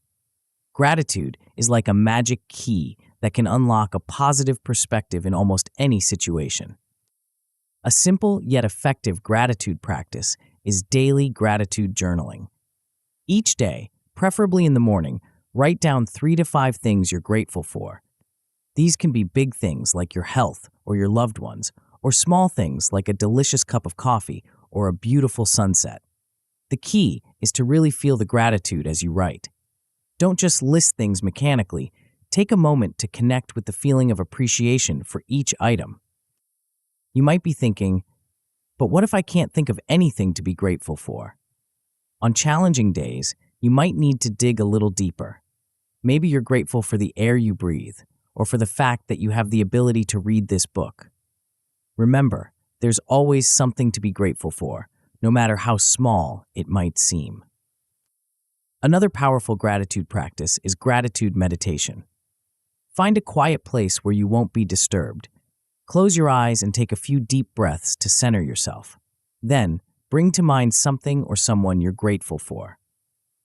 Gratitude is like a magic key that can unlock a positive perspective in almost any situation. A simple yet effective gratitude practice is daily gratitude journaling. Each day, preferably in the morning, write down 3 to 5 things you're grateful for. These can be big things like your health or your loved ones, or small things like a delicious cup of coffee or a beautiful sunset. The key is to really feel the gratitude as you write. Don't just list things mechanically. Take a moment to connect with the feeling of appreciation for each item. You might be thinking, but what if I can't think of anything to be grateful for? On challenging days, you might need to dig a little deeper. Maybe you're grateful for the air you breathe, or for the fact that you have the ability to read this book. Remember, there's always something to be grateful for, no matter how small it might seem. Another powerful gratitude practice is gratitude meditation. Find a quiet place where you won't be disturbed. Close your eyes and take a few deep breaths to center yourself. Then, bring to mind something or someone you're grateful for.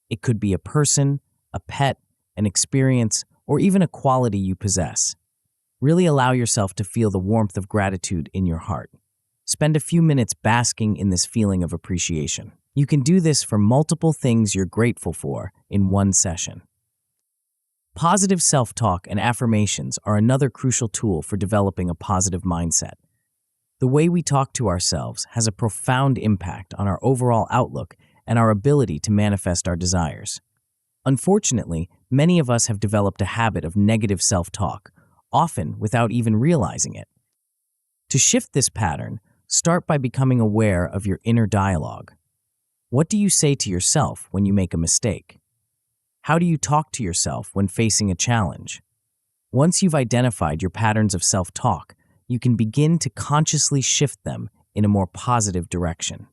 It could be a person, a pet, an experience, or even a quality you possess. Really allow yourself to feel the warmth of gratitude in your heart. Spend a few minutes basking in this feeling of appreciation. You can do this for multiple things you're grateful for in one session. Positive self-talk and affirmations are another crucial tool for developing a positive mindset. The way we talk to ourselves has a profound impact on our overall outlook and our ability to manifest our desires. Unfortunately, many of us have developed a habit of negative self-talk, often without even realizing it. To shift this pattern, start by becoming aware of your inner dialogue. What do you say to yourself when you make a mistake? How do you talk to yourself when facing a challenge? Once you've identified your patterns of self-talk, you can begin to consciously shift them in a more positive direction.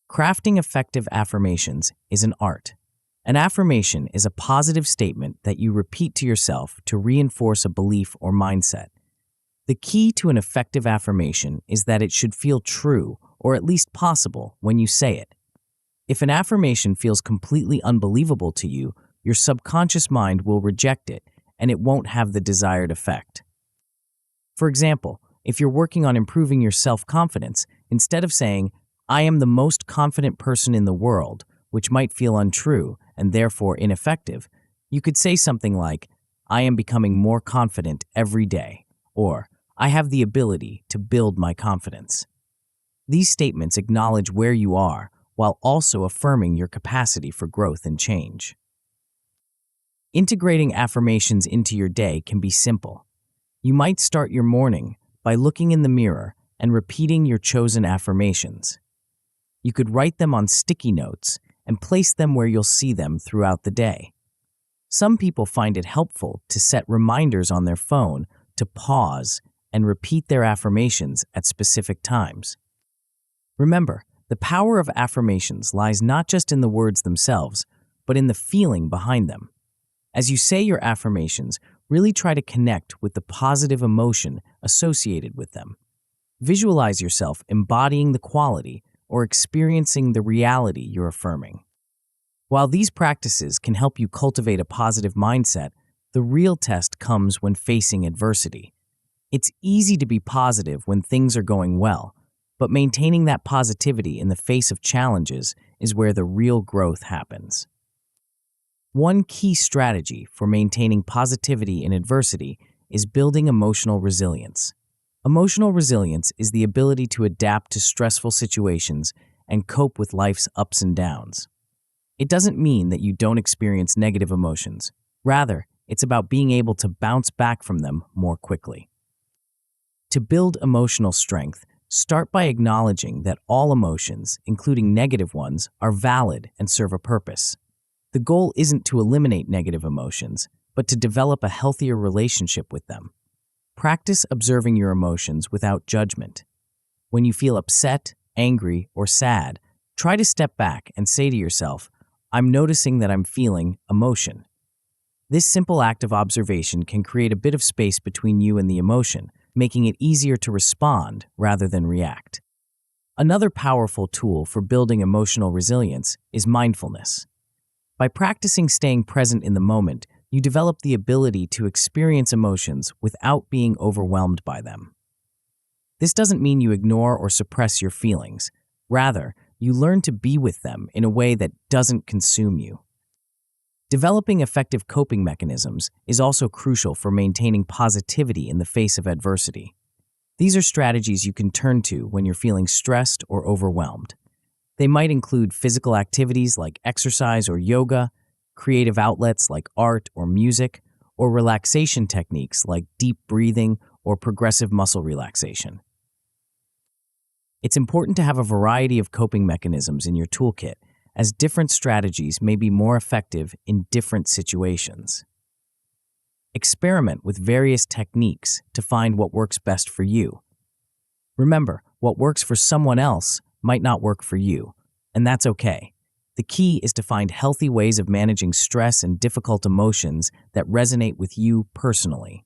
Crafting effective affirmations is an art. An affirmation is a positive statement that you repeat to yourself to reinforce a belief or mindset. The key to an effective affirmation is that it should feel true, or at least possible, when you say it. If an affirmation feels completely unbelievable to you, your subconscious mind will reject it, and it won't have the desired effect. For example, if you're working on improving your self-confidence, instead of saying, "I am the most confident person in the world," which might feel untrue and therefore ineffective, you could say something like, "I am becoming more confident every day," or "I have the ability to build my confidence." These statements acknowledge where you are while also affirming your capacity for growth and change. Integrating affirmations into your day can be simple. You might start your morning by looking in the mirror and repeating your chosen affirmations. You could write them on sticky notes and place them where you'll see them throughout the day. Some people find it helpful to set reminders on their phone to pause and repeat their affirmations at specific times. Remember, the power of affirmations lies not just in the words themselves, but in the feeling behind them. As you say your affirmations, really try to connect with the positive emotion associated with them. Visualize yourself embodying the quality or experiencing the reality you're affirming. While these practices can help you cultivate a positive mindset, the real test comes when facing adversity. It's easy to be positive when things are going well, but maintaining that positivity in the face of challenges is where the real growth happens. One key strategy for maintaining positivity in adversity is building emotional resilience. Emotional resilience is the ability to adapt to stressful situations and cope with life's ups and downs. It doesn't mean that you don't experience negative emotions. Rather, it's about being able to bounce back from them more quickly. To build emotional strength, start by acknowledging that all emotions, including negative ones, are valid and serve a purpose. The goal isn't to eliminate negative emotions, but to develop a healthier relationship with them. Practice observing your emotions without judgment. When you feel upset, angry, or sad, try to step back and say to yourself, "I'm noticing that I'm feeling emotion." This simple act of observation can create a bit of space between you and the emotion, making it easier to respond rather than react. Another powerful tool for building emotional resilience is mindfulness. By practicing staying present in the moment, you develop the ability to experience emotions without being overwhelmed by them. This doesn't mean you ignore or suppress your feelings. Rather, you learn to be with them in a way that doesn't consume you. Developing effective coping mechanisms is also crucial for maintaining positivity in the face of adversity. These are strategies you can turn to when you're feeling stressed or overwhelmed. They might include physical activities like exercise or yoga, creative outlets like art or music, or relaxation techniques like deep breathing or progressive muscle relaxation. It's important to have a variety of coping mechanisms in your toolkit, as different strategies may be more effective in different situations. Experiment with various techniques to find what works best for you. Remember, what works for someone else might not work for you, and that's okay. The key is to find healthy ways of managing stress and difficult emotions that resonate with you personally.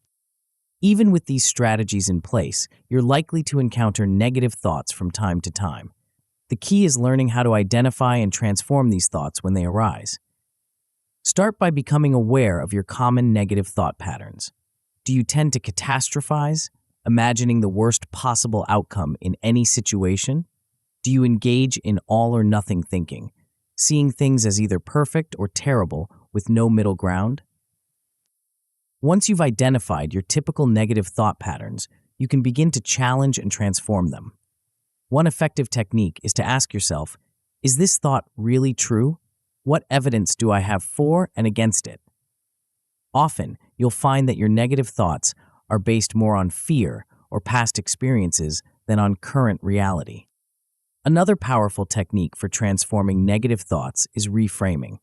Even with these strategies in place, you're likely to encounter negative thoughts from time to time. The key is learning how to identify and transform these thoughts when they arise. Start by becoming aware of your common negative thought patterns. Do you tend to catastrophize, imagining the worst possible outcome in any situation? Do you engage in all or nothing thinking, seeing things as either perfect or terrible with no middle ground? Once you've identified your typical negative thought patterns, you can begin to challenge and transform them. One effective technique is to ask yourself, is this thought really true? What evidence do I have for and against it? Often, you'll find that your negative thoughts are based more on fear or past experiences than on current reality. Another powerful technique for transforming negative thoughts is reframing.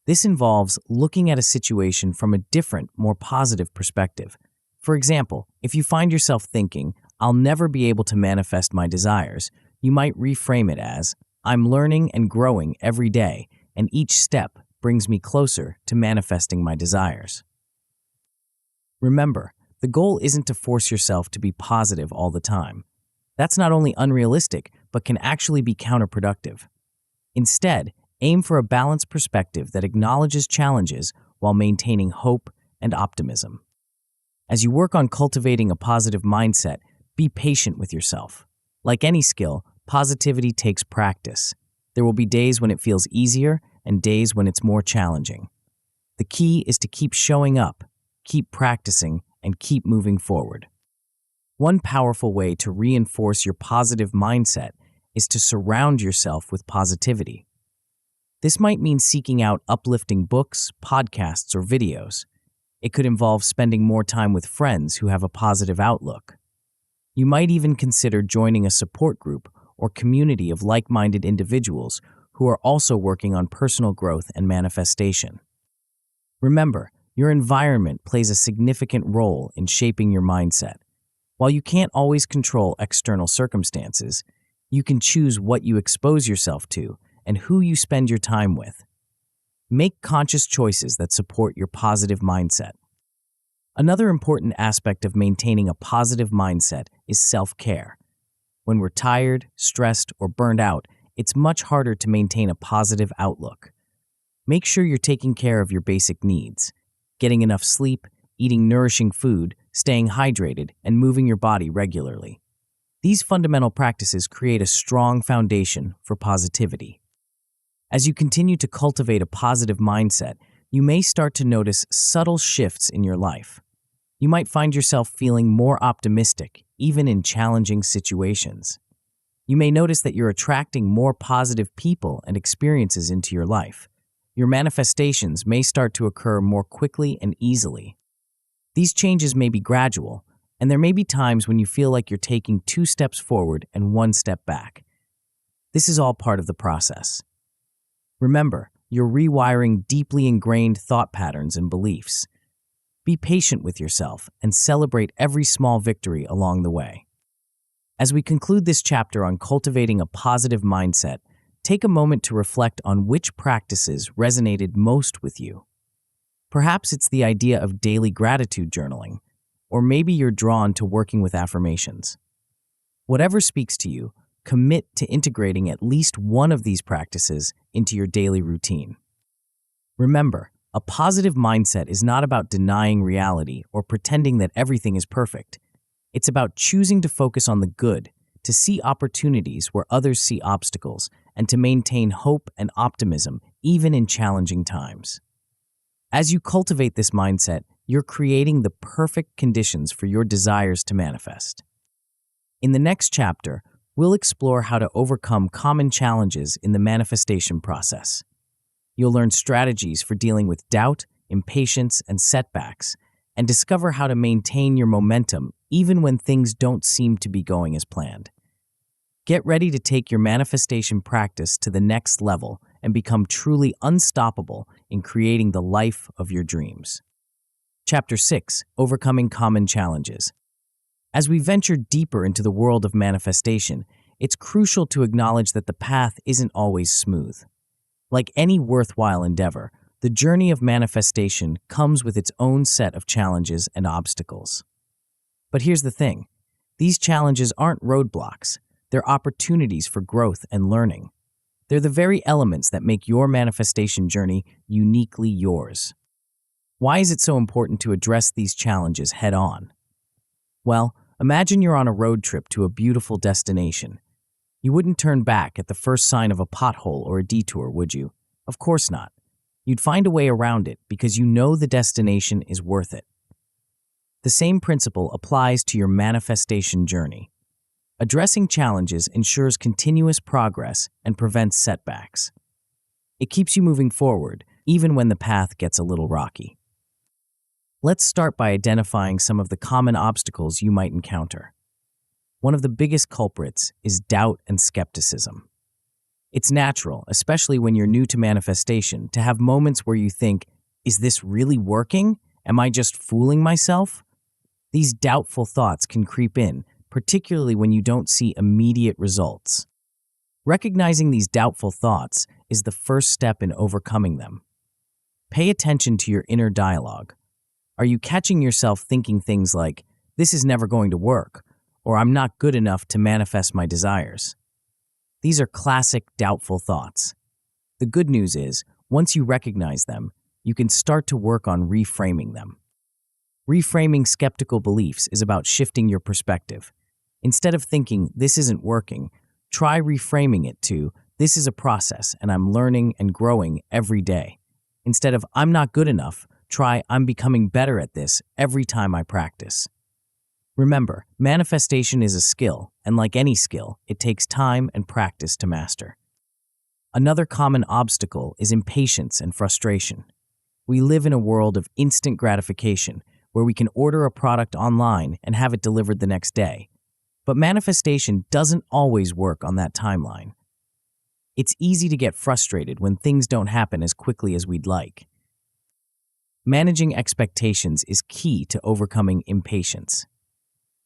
This involves looking at a situation from a different, more positive perspective. For example, if you find yourself thinking, "I'll never be able to manifest my desires," you might reframe it as, "I'm learning and growing every day, and each step brings me closer to manifesting my desires." Remember, the goal isn't to force yourself to be positive all the time. That's not only unrealistic, but can actually be counterproductive. Instead, aim for a balanced perspective that acknowledges challenges while maintaining hope and optimism. As you work on cultivating a positive mindset, be patient with yourself. Like any skill, positivity takes practice. There will be days when it feels easier and days when it's more challenging. The key is to keep showing up, keep practicing, and keep moving forward. One powerful way to reinforce your positive mindset is to surround yourself with positivity. This might mean seeking out uplifting books, podcasts, or videos. It could involve spending more time with friends who have a positive outlook. You might even consider joining a support group or community of like-minded individuals who are also working on personal growth and manifestation. Remember, your environment plays a significant role in shaping your mindset. While you can't always control external circumstances, you can choose what you expose yourself to and who you spend your time with. Make conscious choices that support your positive mindset. Another important aspect of maintaining a positive mindset is self-care. When we're tired, stressed, or burned out, it's much harder to maintain a positive outlook. Make sure you're taking care of your basic needs, getting enough sleep, eating nourishing food, staying hydrated, and moving your body regularly. These fundamental practices create a strong foundation for positivity. As you continue to cultivate a positive mindset, you may start to notice subtle shifts in your life. You might find yourself feeling more optimistic, even in challenging situations. You may notice that you're attracting more positive people and experiences into your life. Your manifestations may start to occur more quickly and easily. These changes may be gradual, and there may be times when you feel like you're taking 2 steps forward and 1 step back. This is all part of the process. Remember, you're rewiring deeply ingrained thought patterns and beliefs. Be patient with yourself and celebrate every small victory along the way. As we conclude this chapter on cultivating a positive mindset, take a moment to reflect on which practices resonated most with you. Perhaps it's the idea of daily gratitude journaling, or maybe you're drawn to working with affirmations. Whatever speaks to you, commit to integrating at least one of these practices into your daily routine. Remember, a positive mindset is not about denying reality or pretending that everything is perfect. It's about choosing to focus on the good, to see opportunities where others see obstacles, and to maintain hope and optimism even in challenging times. As you cultivate this mindset, you're creating the perfect conditions for your desires to manifest. In the next chapter, we'll explore how to overcome common challenges in the manifestation process. You'll learn strategies for dealing with doubt, impatience, and setbacks, and discover how to maintain your momentum even when things don't seem to be going as planned. Get ready to take your manifestation practice to the next level and become truly unstoppable in creating the life of your dreams. Chapter 6: Overcoming Common Challenges. As we venture deeper into the world of manifestation, it's crucial to acknowledge that the path isn't always smooth. Like any worthwhile endeavor, the journey of manifestation comes with its own set of challenges and obstacles. But here's the thing: these challenges aren't roadblocks, they're opportunities for growth and learning. They're the very elements that make your manifestation journey uniquely yours. Why is it so important to address these challenges head on? Well, imagine you're on a road trip to a beautiful destination. You wouldn't turn back at the first sign of a pothole or a detour, would you? Of course not. You'd find a way around it because you know the destination is worth it. The same principle applies to your manifestation journey. Addressing challenges ensures continuous progress and prevents setbacks. It keeps you moving forward, even when the path gets a little rocky. Let's start by identifying some of the common obstacles you might encounter. One of the biggest culprits is doubt and skepticism. It's natural, especially when you're new to manifestation, to have moments where you think, is this really working? Am I just fooling myself? These doubtful thoughts can creep in, particularly when you don't see immediate results. Recognizing these doubtful thoughts is the first step in overcoming them. Pay attention to your inner dialogue. Are you catching yourself thinking things like, this is never going to work, or I'm not good enough to manifest my desires? These are classic doubtful thoughts. The good news is, once you recognize them, you can start to work on reframing them. Reframing skeptical beliefs is about shifting your perspective. Instead of thinking, this isn't working, try reframing it to, this is a process and I'm learning and growing every day. Instead of, I'm not good enough, try, I'm becoming better at this every time I practice. Remember, manifestation is a skill, and like any skill, it takes time and practice to master. Another common obstacle is impatience and frustration. We live in a world of instant gratification, where we can order a product online and have it delivered the next day. But manifestation doesn't always work on that timeline. It's easy to get frustrated when things don't happen as quickly as we'd like. Managing expectations is key to overcoming impatience.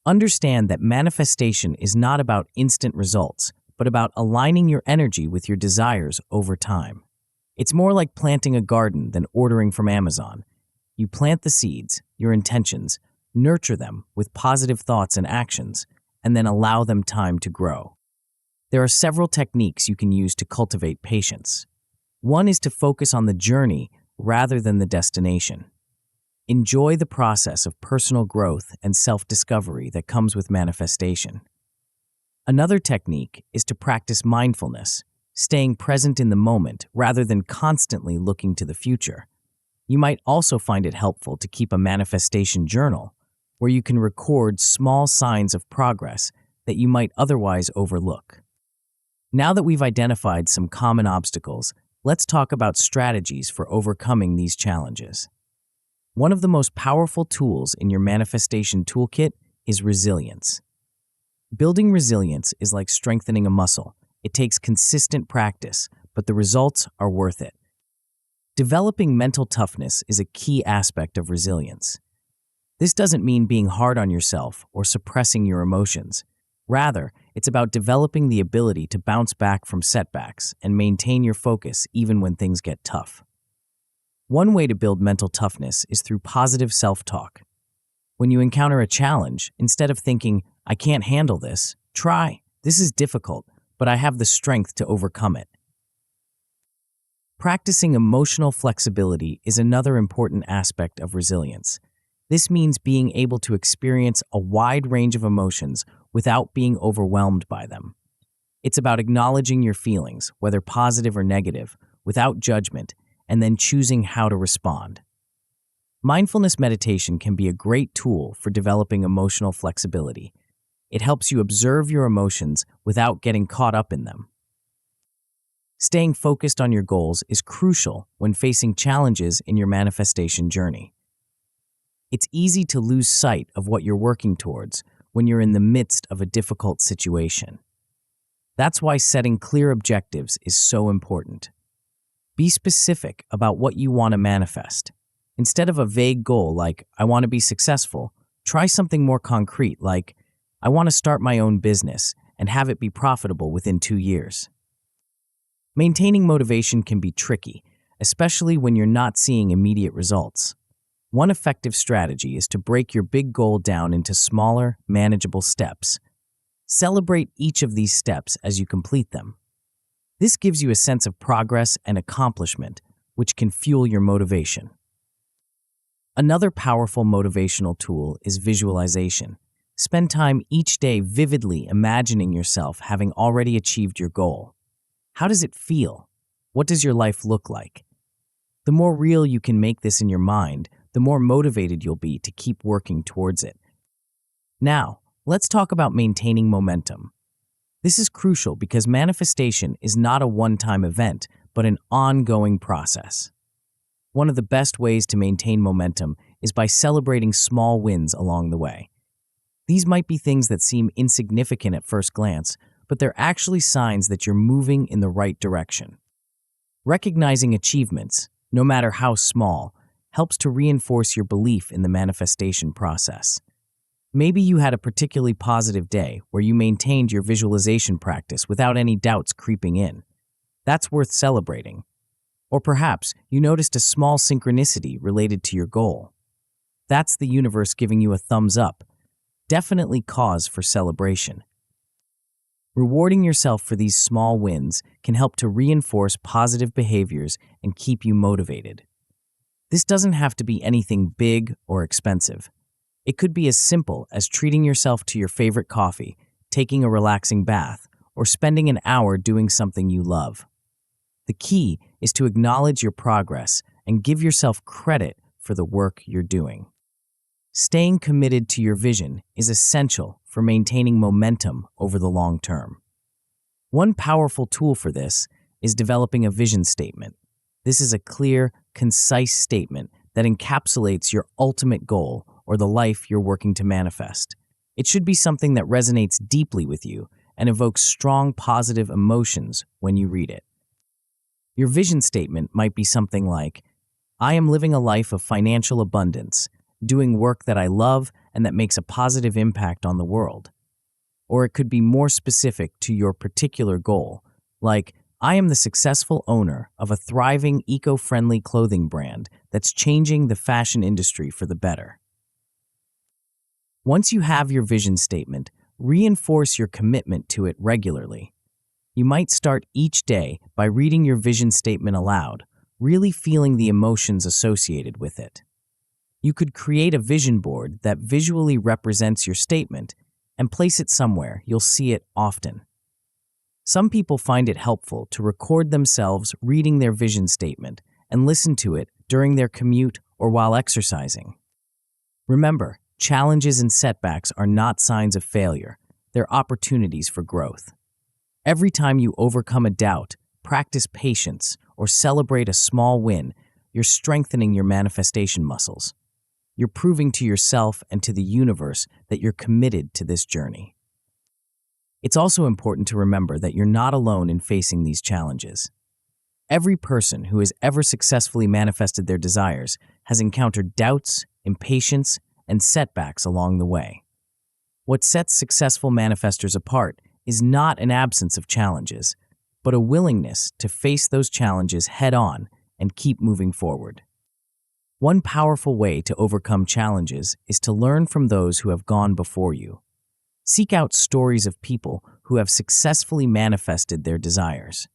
Understand that manifestation is not about instant results, but about aligning your energy with your desires over time. It's more like planting a garden than ordering from Amazon. You plant the seeds, your intentions, nurture them with positive thoughts and actions, and then allow them time to grow. There are several techniques you can use to cultivate patience. One is to focus on the journey rather than the destination. Enjoy the process of personal growth and self-discovery that comes with manifestation. Another technique is to practice mindfulness, staying present in the moment rather than constantly looking to the future. You might also find it helpful to keep a manifestation journal, where you can record small signs of progress that you might otherwise overlook. Now that we've identified some common obstacles, let's talk about strategies for overcoming these challenges. One of the most powerful tools in your manifestation toolkit is resilience. Building resilience is like strengthening a muscle. It takes consistent practice, but the results are worth it. Developing mental toughness is a key aspect of resilience. This doesn't mean being hard on yourself or suppressing your emotions. Rather, it's about developing the ability to bounce back from setbacks and maintain your focus even when things get tough. One way to build mental toughness is through positive self-talk. When you encounter a challenge, instead of thinking, I can't handle this, try, this is difficult, but I have the strength to overcome it. Practicing emotional flexibility is another important aspect of resilience. This means being able to experience a wide range of emotions without being overwhelmed by them. It's about acknowledging your feelings, whether positive or negative, without judgment, and then choosing how to respond. Mindfulness meditation can be a great tool for developing emotional flexibility. It helps you observe your emotions without getting caught up in them. Staying focused on your goals is crucial when facing challenges in your manifestation journey. It's easy to lose sight of what you're working towards when you're in the midst of a difficult situation. That's why setting clear objectives is so important. Be specific about what you want to manifest. Instead of a vague goal like, I want to be successful, try something more concrete like, I want to start my own business and have it be profitable within 2 years. Maintaining motivation can be tricky, especially when you're not seeing immediate results. One effective strategy is to break your big goal down into smaller, manageable steps. Celebrate each of these steps as you complete them. This gives you a sense of progress and accomplishment, which can fuel your motivation. Another powerful motivational tool is visualization. Spend time each day vividly imagining yourself having already achieved your goal. How does it feel? What does your life look like? The more real you can make this in your mind, the more motivated you'll be to keep working towards it. Now, let's talk about maintaining momentum. This is crucial because manifestation is not a one-time event, but an ongoing process. One of the best ways to maintain momentum is by celebrating small wins along the way. These might be things that seem insignificant at first glance, but they're actually signs that you're moving in the right direction. Recognizing achievements, no matter how small, helps to reinforce your belief in the manifestation process. Maybe you had a particularly positive day where you maintained your visualization practice without any doubts creeping in. That's worth celebrating. Or perhaps you noticed a small synchronicity related to your goal. That's the universe giving you a thumbs up. Definitely cause for celebration. Rewarding yourself for these small wins can help to reinforce positive behaviors and keep you motivated. This doesn't have to be anything big or expensive. It could be as simple as treating yourself to your favorite coffee, taking a relaxing bath, or spending an hour doing something you love. The key is to acknowledge your progress and give yourself credit for the work you're doing. Staying committed to your vision is essential for maintaining momentum over the long term. One powerful tool for this is developing a vision statement. This is a clear, concise statement that encapsulates your ultimate goal or the life you're working to manifest. It should be something that resonates deeply with you and evokes strong positive emotions when you read it. Your vision statement might be something like, I am living a life of financial abundance, doing work that I love and that makes a positive impact on the world. Or it could be more specific to your particular goal, like, I am the successful owner of a thriving eco-friendly clothing brand that's changing the fashion industry for the better. Once you have your vision statement, reinforce your commitment to it regularly. You might start each day by reading your vision statement aloud, really feeling the emotions associated with it. You could create a vision board that visually represents your statement and place it somewhere you'll see it often. Some people find it helpful to record themselves reading their vision statement and listen to it during their commute or while exercising. Remember, challenges and setbacks are not signs of failure, they're opportunities for growth. Every time you overcome a doubt, practice patience, or celebrate a small win, you're strengthening your manifestation muscles. You're proving to yourself and to the universe that you're committed to this journey. It's also important to remember that you're not alone in facing these challenges. Every person who has ever successfully manifested their desires has encountered doubts, impatience, and setbacks along the way. What sets successful manifestors apart is not an absence of challenges, but a willingness to face those challenges head-on and keep moving forward. One powerful way to overcome challenges is to learn from those who have gone before you. Seek out stories of people who have successfully manifested their desires.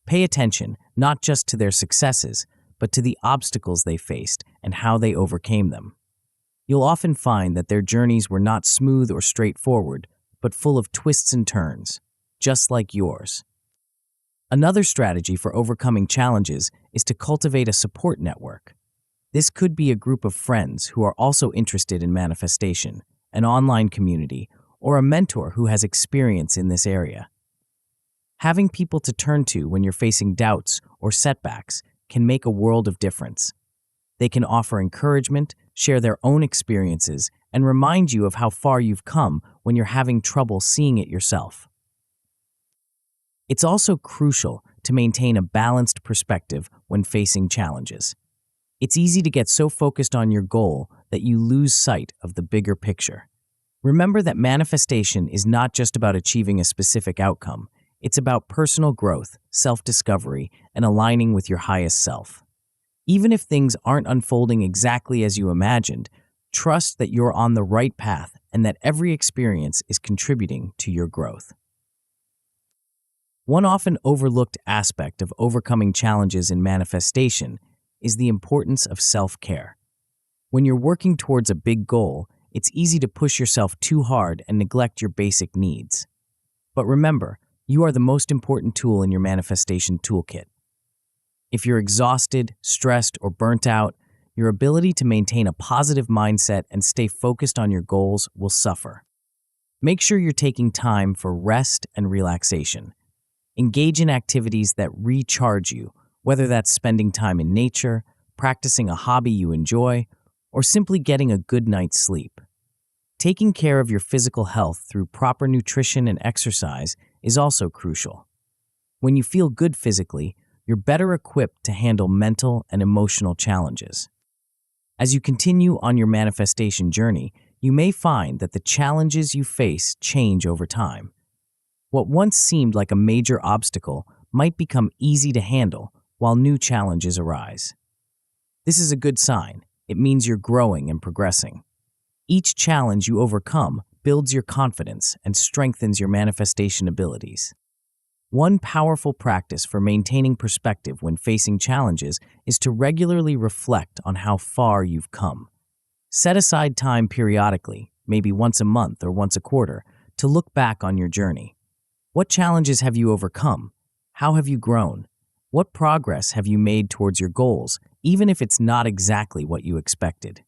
Pay attention not just to their successes, but to the obstacles they faced and how they overcame them. You'll often find that their journeys were not smooth or straightforward, but full of twists and turns, just like yours. Another strategy for overcoming challenges is to cultivate a support network. This could be a group of friends who are also interested in manifestation, an online community, or a mentor who has experience in this area. Having people to turn to when you're facing doubts or setbacks can make a world of difference. They can offer encouragement, share their own experiences, and remind you of how far you've come when you're having trouble seeing it yourself. It's also crucial to maintain a balanced perspective when facing challenges. It's easy to get so focused on your goal that you lose sight of the bigger picture. Remember that manifestation is not just about achieving a specific outcome. It's about personal growth, self-discovery, and aligning with your highest self. Even if things aren't unfolding exactly as you imagined, trust that you're on the right path and that every experience is contributing to your growth. One often overlooked aspect of overcoming challenges in manifestation is the importance of self-care. When you're working towards a big goal, it's easy to push yourself too hard and neglect your basic needs. But remember, you are the most important tool in your manifestation toolkit. If you're exhausted, stressed, or burnt out, your ability to maintain a positive mindset and stay focused on your goals will suffer. Make sure you're taking time for rest and relaxation. Engage in activities that recharge you, whether that's spending time in nature, practicing a hobby you enjoy, or simply getting a good night's sleep. Taking care of your physical health through proper nutrition and exercise is also crucial. When you feel good physically, you're better equipped to handle mental and emotional challenges. As you continue on your manifestation journey, you may find that the challenges you face change over time. What once seemed like a major obstacle might become easy to handle while new challenges arise. This is a good sign. It means you're growing and progressing. Each challenge you overcome builds your confidence and strengthens your manifestation abilities. One powerful practice for maintaining perspective when facing challenges is to regularly reflect on how far you've come. Set aside time periodically, maybe once a month or once a quarter, to look back on your journey. What challenges have you overcome? How have you grown? What progress have you made towards your goals, even if it's not exactly what you expected?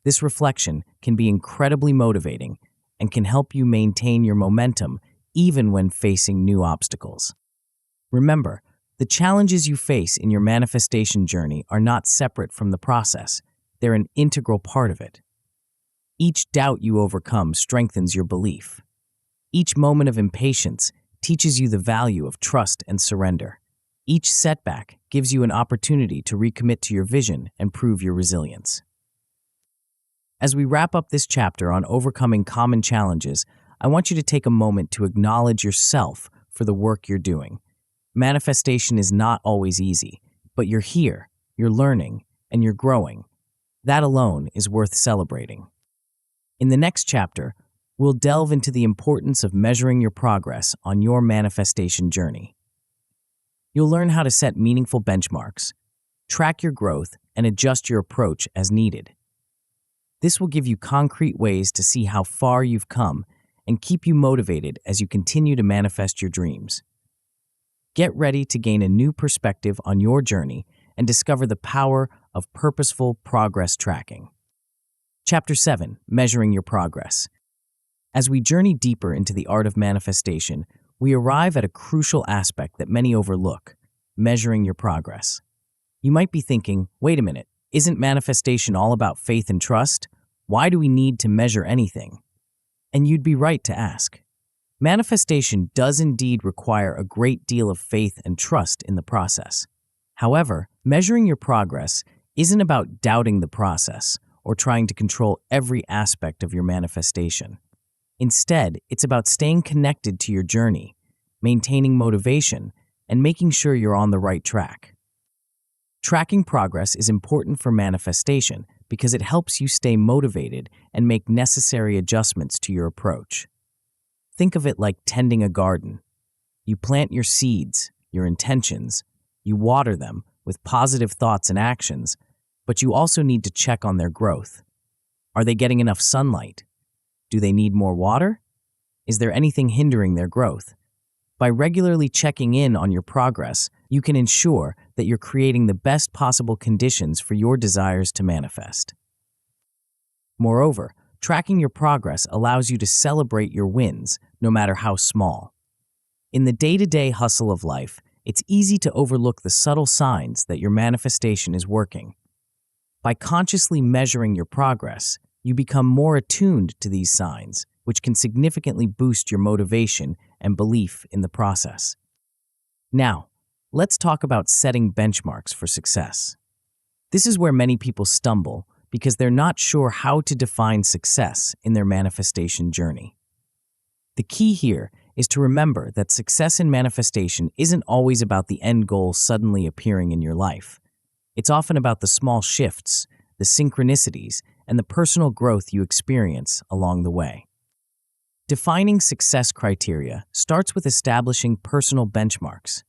This reflection can be incredibly motivating and can help you maintain your momentum even when facing new obstacles. Remember, the challenges you face in your manifestation journey are not separate from the process. They're an integral part of it. Each doubt you overcome strengthens your belief. Each moment of impatience teaches you the value of trust and surrender. Each setback gives you an opportunity to recommit to your vision and prove your resilience. As we wrap up this chapter on overcoming common challenges, I want you to take a moment to acknowledge yourself for the work you're doing. Manifestation is not always easy, but you're here, you're learning, and you're growing. That alone is worth celebrating. In the next chapter, we'll delve into the importance of measuring your progress on your manifestation journey. You'll learn how to set meaningful benchmarks, track your growth, and adjust your approach as needed. This will give you concrete ways to see how far you've come and keep you motivated as you continue to manifest your dreams. Get ready to gain a new perspective on your journey and discover the power of purposeful progress tracking. Chapter 7: Measuring Your Progress. As we journey deeper into the art of manifestation, we arrive at a crucial aspect that many overlook: measuring your progress. You might be thinking, wait a minute, isn't manifestation all about faith and trust? Why do we need to measure anything? And you'd be right to ask. Manifestation does indeed require a great deal of faith and trust in the process. However, measuring your progress isn't about doubting the process or trying to control every aspect of your manifestation. Instead, it's about staying connected to your journey, maintaining motivation, and making sure you're on the right track. Tracking progress is important for manifestation because it helps you stay motivated and make necessary adjustments to your approach. Think of it like tending a garden. You plant your seeds, your intentions, you water them with positive thoughts and actions, but you also need to check on their growth. Are they getting enough sunlight? Do they need more water? Is there anything hindering their growth? By regularly checking in on your progress, you can ensure that you're creating the best possible conditions for your desires to manifest. Moreover, tracking your progress allows you to celebrate your wins, no matter how small. In the day-to-day hustle of life, it's easy to overlook the subtle signs that your manifestation is working. By consciously measuring your progress, you become more attuned to these signs, which can significantly boost your motivation and belief in the process. Now, let's talk about setting benchmarks for success. This is where many people stumble because they're not sure how to define success in their manifestation journey. The key here is to remember that success in manifestation isn't always about the end goal suddenly appearing in your life. It's often about the small shifts, the synchronicities, and the personal growth you experience along the way. Defining success criteria starts with establishing personal benchmarks.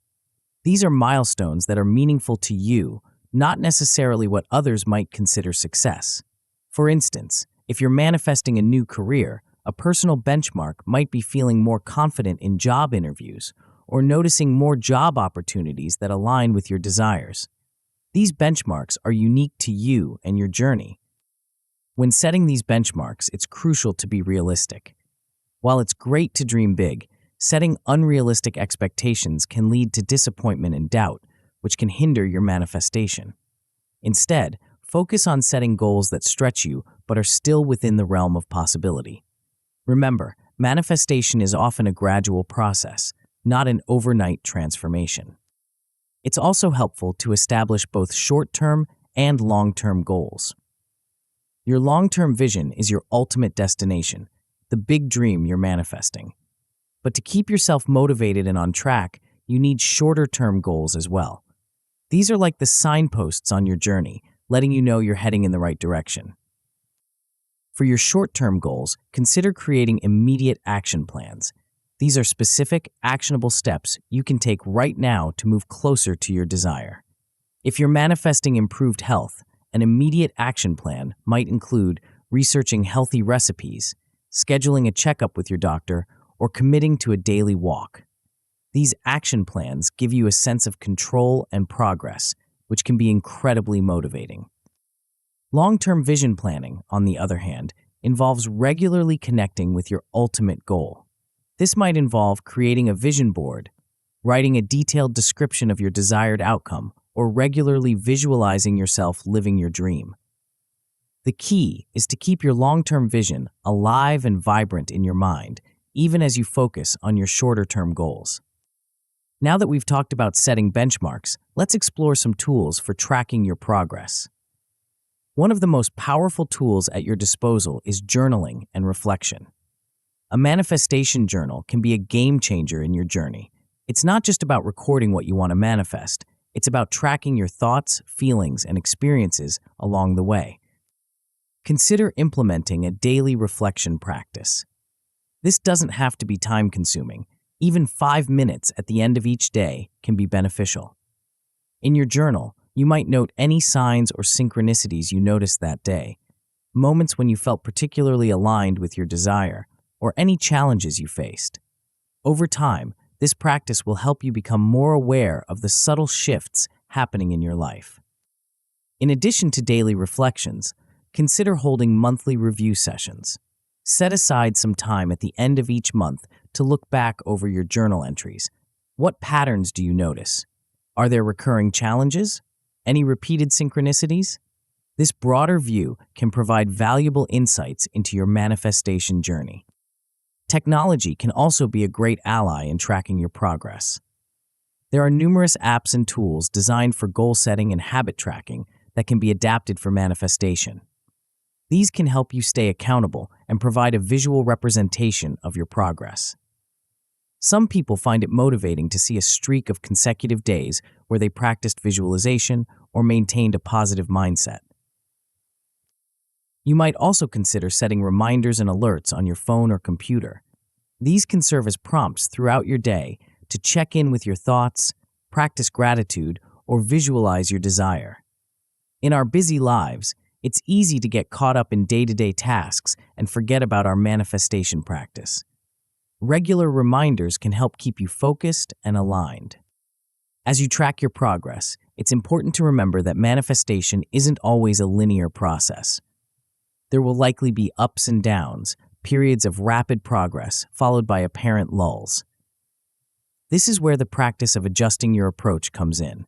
These are milestones that are meaningful to you, not necessarily what others might consider success. For instance, if you're manifesting a new career, a personal benchmark might be feeling more confident in job interviews or noticing more job opportunities that align with your desires. These benchmarks are unique to you and your journey. When setting these benchmarks, it's crucial to be realistic. While it's great to dream big, setting unrealistic expectations can lead to disappointment and doubt, which can hinder your manifestation. Instead, focus on setting goals that stretch you but are still within the realm of possibility. Remember, manifestation is often a gradual process, not an overnight transformation. It's also helpful to establish both short-term and long-term goals. Your long-term vision is your ultimate destination, the big dream you're manifesting. But to keep yourself motivated and on track, you need shorter-term goals as well. These are like the signposts on your journey, letting you know you're heading in the right direction. For your short-term goals, consider creating immediate action plans. These are specific, actionable steps you can take right now to move closer to your desire. If you're manifesting improved health, an immediate action plan might include researching healthy recipes, scheduling a checkup with your doctor, or committing to a daily walk. These action plans give you a sense of control and progress, which can be incredibly motivating. Long-term vision planning, on the other hand, involves regularly connecting with your ultimate goal. This might involve creating a vision board, writing a detailed description of your desired outcome, or regularly visualizing yourself living your dream. The key is to keep your long-term vision alive and vibrant in your mind, even as you focus on your shorter-term goals. Now that we've talked about setting benchmarks, let's explore some tools for tracking your progress. One of the most powerful tools at your disposal is journaling and reflection. A manifestation journal can be a game changer in your journey. It's not just about recording what you want to manifest, it's about tracking your thoughts, feelings, and experiences along the way. Consider implementing a daily reflection practice. This doesn't have to be time-consuming. Even 5 minutes at the end of each day can be beneficial. In your journal, you might note any signs or synchronicities you noticed that day, moments when you felt particularly aligned with your desire, or any challenges you faced. Over time, this practice will help you become more aware of the subtle shifts happening in your life. In addition to daily reflections, consider holding monthly review sessions. Set aside some time at the end of each month to look back over your journal entries. What patterns do you notice? Are there recurring challenges? Any repeated synchronicities? This broader view can provide valuable insights into your manifestation journey. Technology can also be a great ally in tracking your progress. There are numerous apps and tools designed for goal setting and habit tracking that can be adapted for manifestation. These can help you stay accountable and provide a visual representation of your progress. Some people find it motivating to see a streak of consecutive days where they practiced visualization or maintained a positive mindset. You might also consider setting reminders and alerts on your phone or computer. These can serve as prompts throughout your day to check in with your thoughts, practice gratitude, or visualize your desire. In our busy lives, it's easy to get caught up in day-to-day tasks and forget about our manifestation practice. Regular reminders can help keep you focused and aligned. As you track your progress, it's important to remember that manifestation isn't always a linear process. There will likely be ups and downs, periods of rapid progress, followed by apparent lulls. This is where the practice of adjusting your approach comes in.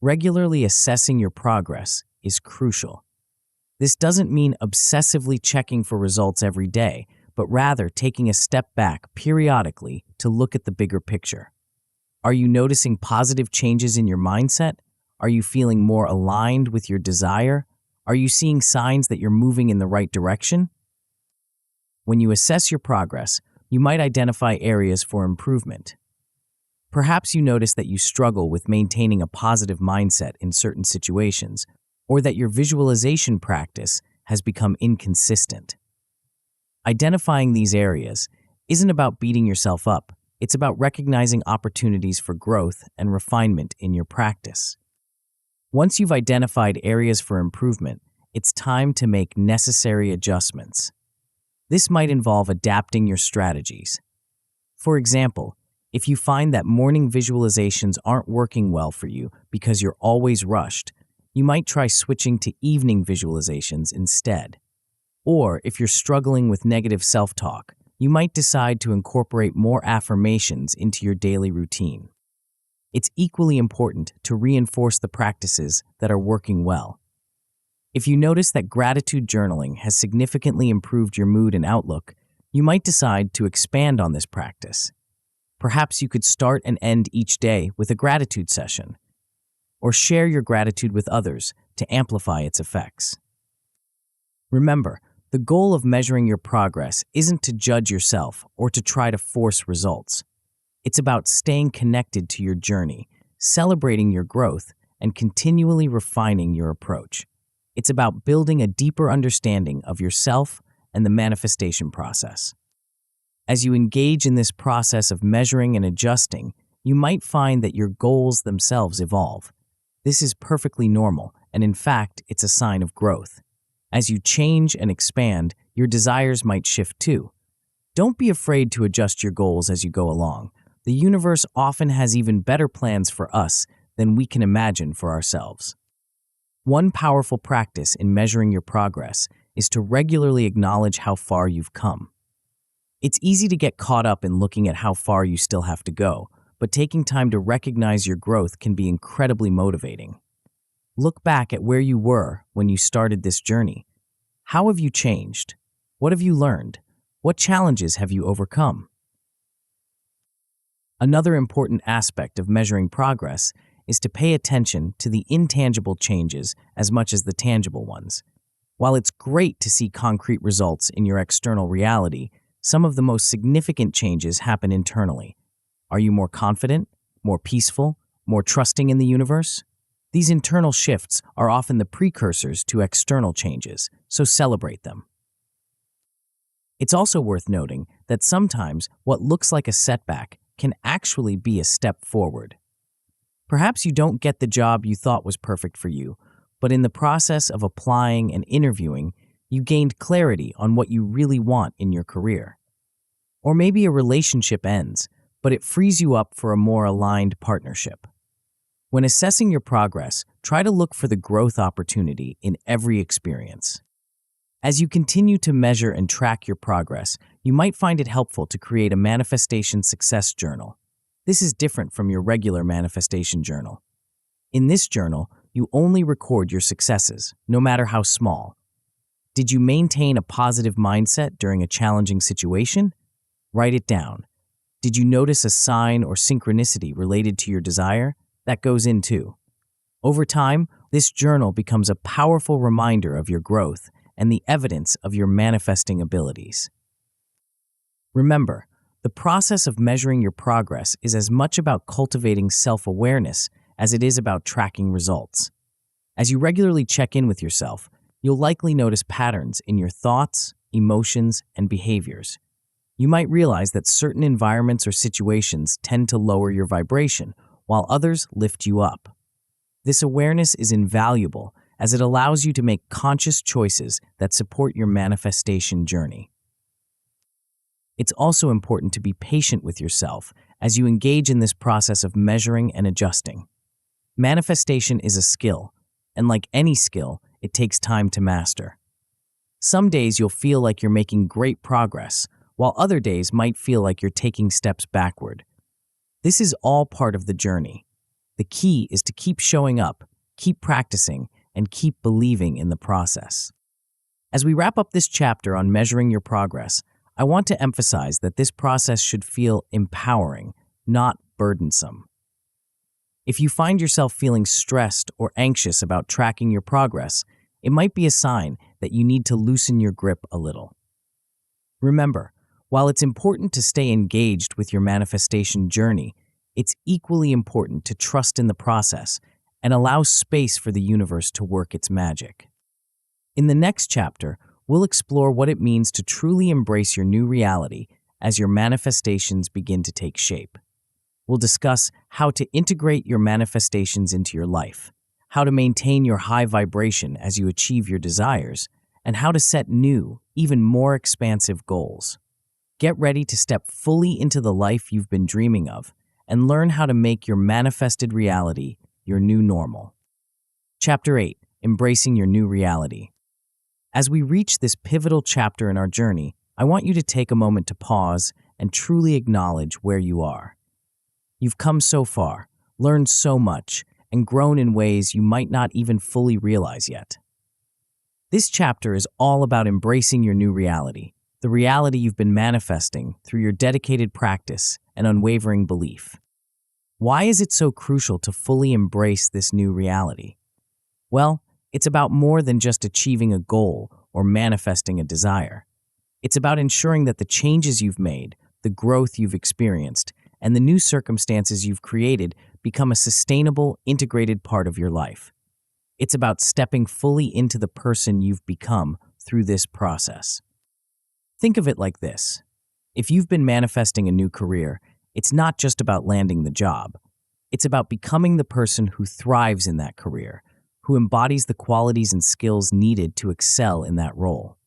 Regularly assessing your progress is crucial. This doesn't mean obsessively checking for results every day, but rather taking a step back periodically to look at the bigger picture. Are you noticing positive changes in your mindset? Are you feeling more aligned with your desire? Are you seeing signs that you're moving in the right direction? When you assess your progress, you might identify areas for improvement. Perhaps you notice that you struggle with maintaining a positive mindset in certain situations, or that your visualization practice has become inconsistent. Identifying these areas isn't about beating yourself up, it's about recognizing opportunities for growth and refinement in your practice. Once you've identified areas for improvement, it's time to make necessary adjustments. This might involve adapting your strategies. For example, if you find that morning visualizations aren't working well for you because you're always rushed, you might try switching to evening visualizations instead. Or if you're struggling with negative self-talk, you might decide to incorporate more affirmations into your daily routine. It's equally important to reinforce the practices that are working well. If you notice that gratitude journaling has significantly improved your mood and outlook, you might decide to expand on this practice. Perhaps you could start and end each day with a gratitude session, or share your gratitude with others to amplify its effects. Remember, the goal of measuring your progress isn't to judge yourself or to try to force results. It's about staying connected to your journey, celebrating your growth, and continually refining your approach. It's about building a deeper understanding of yourself and the manifestation process. As you engage in this process of measuring and adjusting, you might find that your goals themselves evolve. This is perfectly normal, and in fact, it's a sign of growth. As you change and expand, your desires might shift too. Don't be afraid to adjust your goals as you go along. The universe often has even better plans for us than we can imagine for ourselves. One powerful practice in measuring your progress is to regularly acknowledge how far you've come. It's easy to get caught up in looking at how far you still have to go, but taking time to recognize your growth can be incredibly motivating. Look back at where you were when you started this journey. How have you changed? What have you learned? What challenges have you overcome? Another important aspect of measuring progress is to pay attention to the intangible changes as much as the tangible ones. While it's great to see concrete results in your external reality, some of the most significant changes happen internally. Are you more confident, more peaceful, more trusting in the universe? These internal shifts are often the precursors to external changes, so celebrate them. It's also worth noting that sometimes what looks like a setback can actually be a step forward. Perhaps you don't get the job you thought was perfect for you, but in the process of applying and interviewing, you gained clarity on what you really want in your career. Or maybe a relationship ends, but it frees you up for a more aligned partnership. When assessing your progress, try to look for the growth opportunity in every experience. As you continue to measure and track your progress, you might find it helpful to create a manifestation success journal. This is different from your regular manifestation journal. In this journal, you only record your successes, no matter how small. Did you maintain a positive mindset during a challenging situation? Write it down. Did you notice a sign or synchronicity related to your desire? That goes in too. Over time, this journal becomes a powerful reminder of your growth and the evidence of your manifesting abilities. Remember, the process of measuring your progress is as much about cultivating self-awareness as it is about tracking results. As you regularly check in with yourself, you'll likely notice patterns in your thoughts, emotions, and behaviors. You might realize that certain environments or situations tend to lower your vibration, while others lift you up. This awareness is invaluable as it allows you to make conscious choices that support your manifestation journey. It's also important to be patient with yourself as you engage in this process of measuring and adjusting. Manifestation is a skill, and like any skill, it takes time to master. Some days you'll feel like you're making great progress, while other days might feel like you're taking steps backward. This is all part of the journey. The key is to keep showing up, keep practicing, and keep believing in the process. As we wrap up this chapter on measuring your progress, I want to emphasize that this process should feel empowering, not burdensome. If you find yourself feeling stressed or anxious about tracking your progress, it might be a sign that you need to loosen your grip a little. Remember, while it's important to stay engaged with your manifestation journey, it's equally important to trust in the process and allow space for the universe to work its magic. In the next chapter, we'll explore what it means to truly embrace your new reality as your manifestations begin to take shape. We'll discuss how to integrate your manifestations into your life, how to maintain your high vibration as you achieve your desires, and how to set new, even more expansive goals. Get ready to step fully into the life you've been dreaming of and learn how to make your manifested reality your new normal. Chapter 8: Embracing Your New Reality. As we reach this pivotal chapter in our journey, I want you to take a moment to pause and truly acknowledge where you are. You've come so far, learned so much, and grown in ways you might not even fully realize yet. This chapter is all about embracing your new reality, the reality you've been manifesting through your dedicated practice and unwavering belief. Why is it so crucial to fully embrace this new reality? Well, it's about more than just achieving a goal or manifesting a desire. It's about ensuring that the changes you've made, the growth you've experienced, and the new circumstances you've created become a sustainable, integrated part of your life. It's about stepping fully into the person you've become through this process. Think of it like this. If you've been manifesting a new career, it's not just about landing the job. It's about becoming the person who thrives in that career, who embodies the qualities and skills needed to excel in that role.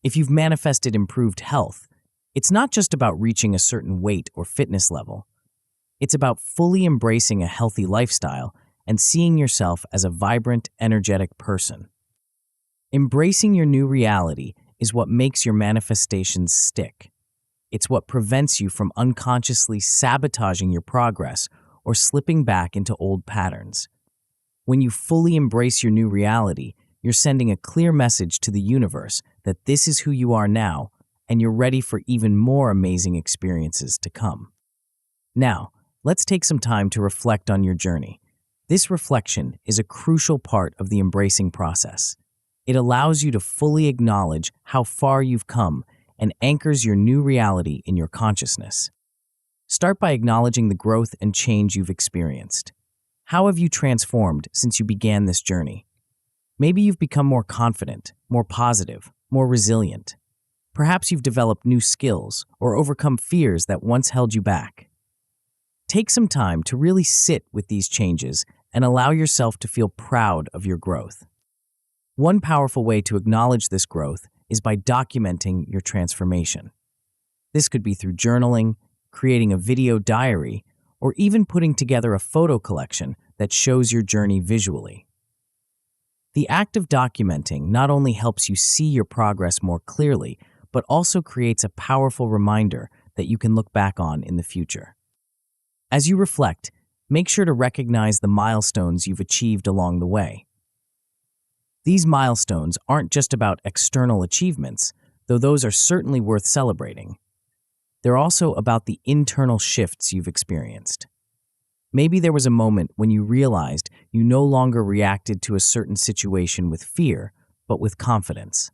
If you've manifested improved health, it's not just about reaching a certain weight or fitness level. It's about fully embracing a healthy lifestyle and seeing yourself as a vibrant, energetic person. Embracing your new reality is what makes your manifestations stick. It's what prevents you from unconsciously sabotaging your progress or slipping back into old patterns. When you fully embrace your new reality, you're sending a clear message to the universe that this is who you are now, and you're ready for even more amazing experiences to come. Now, let's take some time to reflect on your journey. This reflection is a crucial part of the embracing process. It allows you to fully acknowledge how far you've come and anchors your new reality in your consciousness. Start by acknowledging the growth and change you've experienced. How have you transformed since you began this journey? Maybe you've become more confident, more positive, more resilient. Perhaps you've developed new skills or overcome fears that once held you back. Take some time to really sit with these changes and allow yourself to feel proud of your growth. One powerful way to acknowledge this growth is by documenting your transformation. This could be through journaling, creating a video diary, or even putting together a photo collection that shows your journey visually. The act of documenting not only helps you see your progress more clearly, but also creates a powerful reminder that you can look back on in the future. As you reflect, make sure to recognize the milestones you've achieved along the way. These milestones aren't just about external achievements, though those are certainly worth celebrating. They're also about the internal shifts you've experienced. Maybe there was a moment when you realized you no longer reacted to a certain situation with fear, but with confidence.